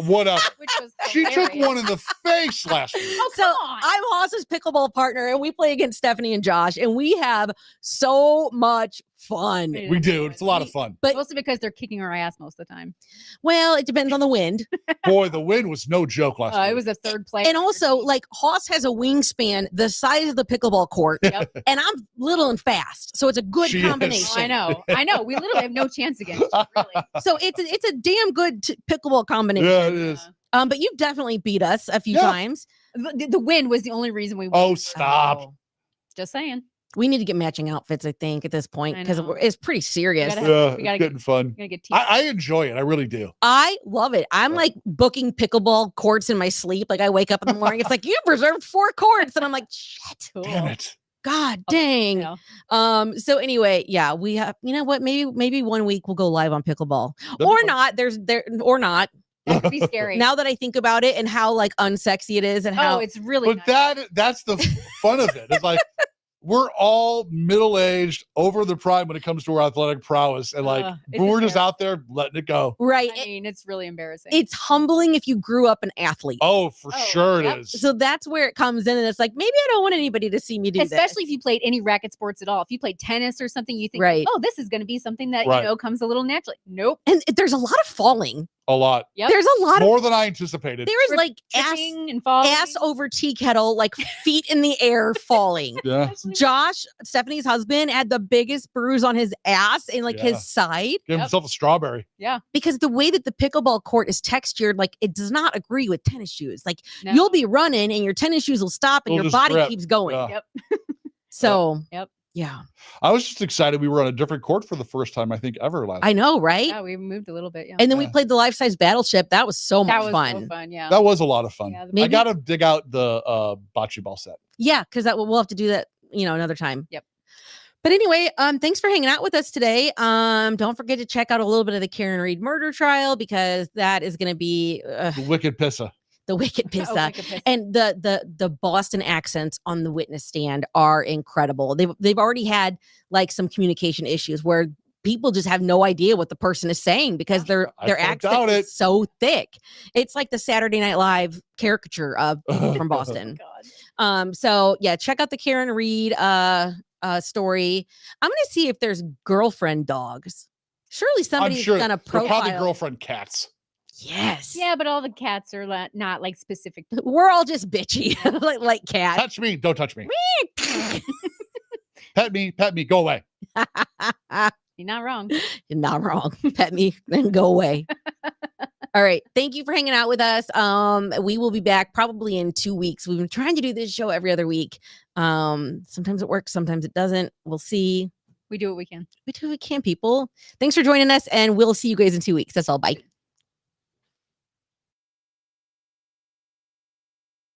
whatever. Which was She took hilarious. one in the face last week. Oh, So come on. I'm Haas's pickleball partner, and we play against Stephanie and Josh, and we have so much fun. It We is do. fun. It's a lot of fun. But Mostly because they're kicking our ass most of the time. well, it depends on the wind, Boy, the win was no joke last week. It was a third player. and also like Haas has a wingspan the size of the pickleball court, Yep. and I'm little and fast, so it's a good She is. combination. I know. We literally have no chance against you, really. So it's a damn good pickleball combination. Yeah, it is. But you've definitely beat us a few Yeah. times. The win was the only reason we won. Oh, stop. Oh. Just saying. We need to get matching outfits, I think, at this point, I because know. it's pretty serious. gotta Yeah, we gotta it's getting fun. We're gonna get I enjoy it. I really do. I love it. I'm Yeah. like booking pickleball courts in my sleep. Like I wake up in the morning, it's like you reserved 4 courts, and I'm like, shit, cool. Damn it. god Oh, dang. yeah. So anyway, yeah, we have. You know what? Maybe one week we'll go live on pickleball, be or fun. not. Or not. That could be scary. Now that I think about it and how like unsexy it is, and how it's really But not. that's the fun of it. It's like we're all middle-aged, over the prime when it comes to our athletic prowess. And like It's we're just embarrassing. out there letting it go. right. I mean, it's really embarrassing. It's humbling if you grew up an athlete. Oh, for Oh, sure yep. it is. So that's where it comes in, and it's like maybe I don't want anybody to see me do Especially this. if you played any racket sports at all. If you played tennis or something, you think, Right. oh, this is going to be something that Right. comes a little naturally. Nope. And there's a lot of falling. A lot. Yep. There's a lot of More than I anticipated. there is like Tripping and falling. ass over tea kettle, like feet in the air falling. Yeah. Josh, Stephanie's husband, had the biggest bruise on his ass and like Yeah. his side Give himself a strawberry. because the way that the pickleball court is textured, like it does not agree with tennis shoes. Like No. you'll be running and your tennis shoes will stop and They'll your just body rip. keeps going. Yeah. Yep. So, Yep. yeah, I was just excited we were on a different court for the first time, I think, ever last I know, right? Yeah, we moved a little bit. Yeah. And then we Yeah. played the life size battleship. That was so that much was fun. so fun. Yeah. That was a lot of fun. Yeah, the- I Maybe- gotta dig out the bocce ball set. Yeah, because we'll have to do that, another time. Yep. But anyway, thanks for hanging out with us today. Don't forget to check out a little bit of the Karen Reed murder trial because that is going to be The wicked pissa. the wicked Oh, pizza. like a piss. And the Boston accents on the witness stand are incredible. They've already had like some communication issues where people just have no idea what the person is saying because their I don't accent doubt it. is so thick. It's like the Saturday Night Live caricature of people from Boston. God. So yeah, check out the Karen Reed story. I'm gonna see if there's girlfriend dogs. Surely I'm somebody's sure gonna they're probably profile. girlfriend cats. Yes. Yeah, but all the cats are not like specific. We're all just bitchy, like cats. Touch me, don't touch me. Pet me, go away. You're not wrong. You're not wrong. Pet me, then go away. All right. Thank you for hanging out with us. We will be back probably in 2 weeks. We've been trying to do this show every other week. Sometimes it works, sometimes it doesn't. We'll see. We do what we can. We do what we can, people. Thanks for joining us, and we'll see you guys in 2 weeks. That's all. Bye.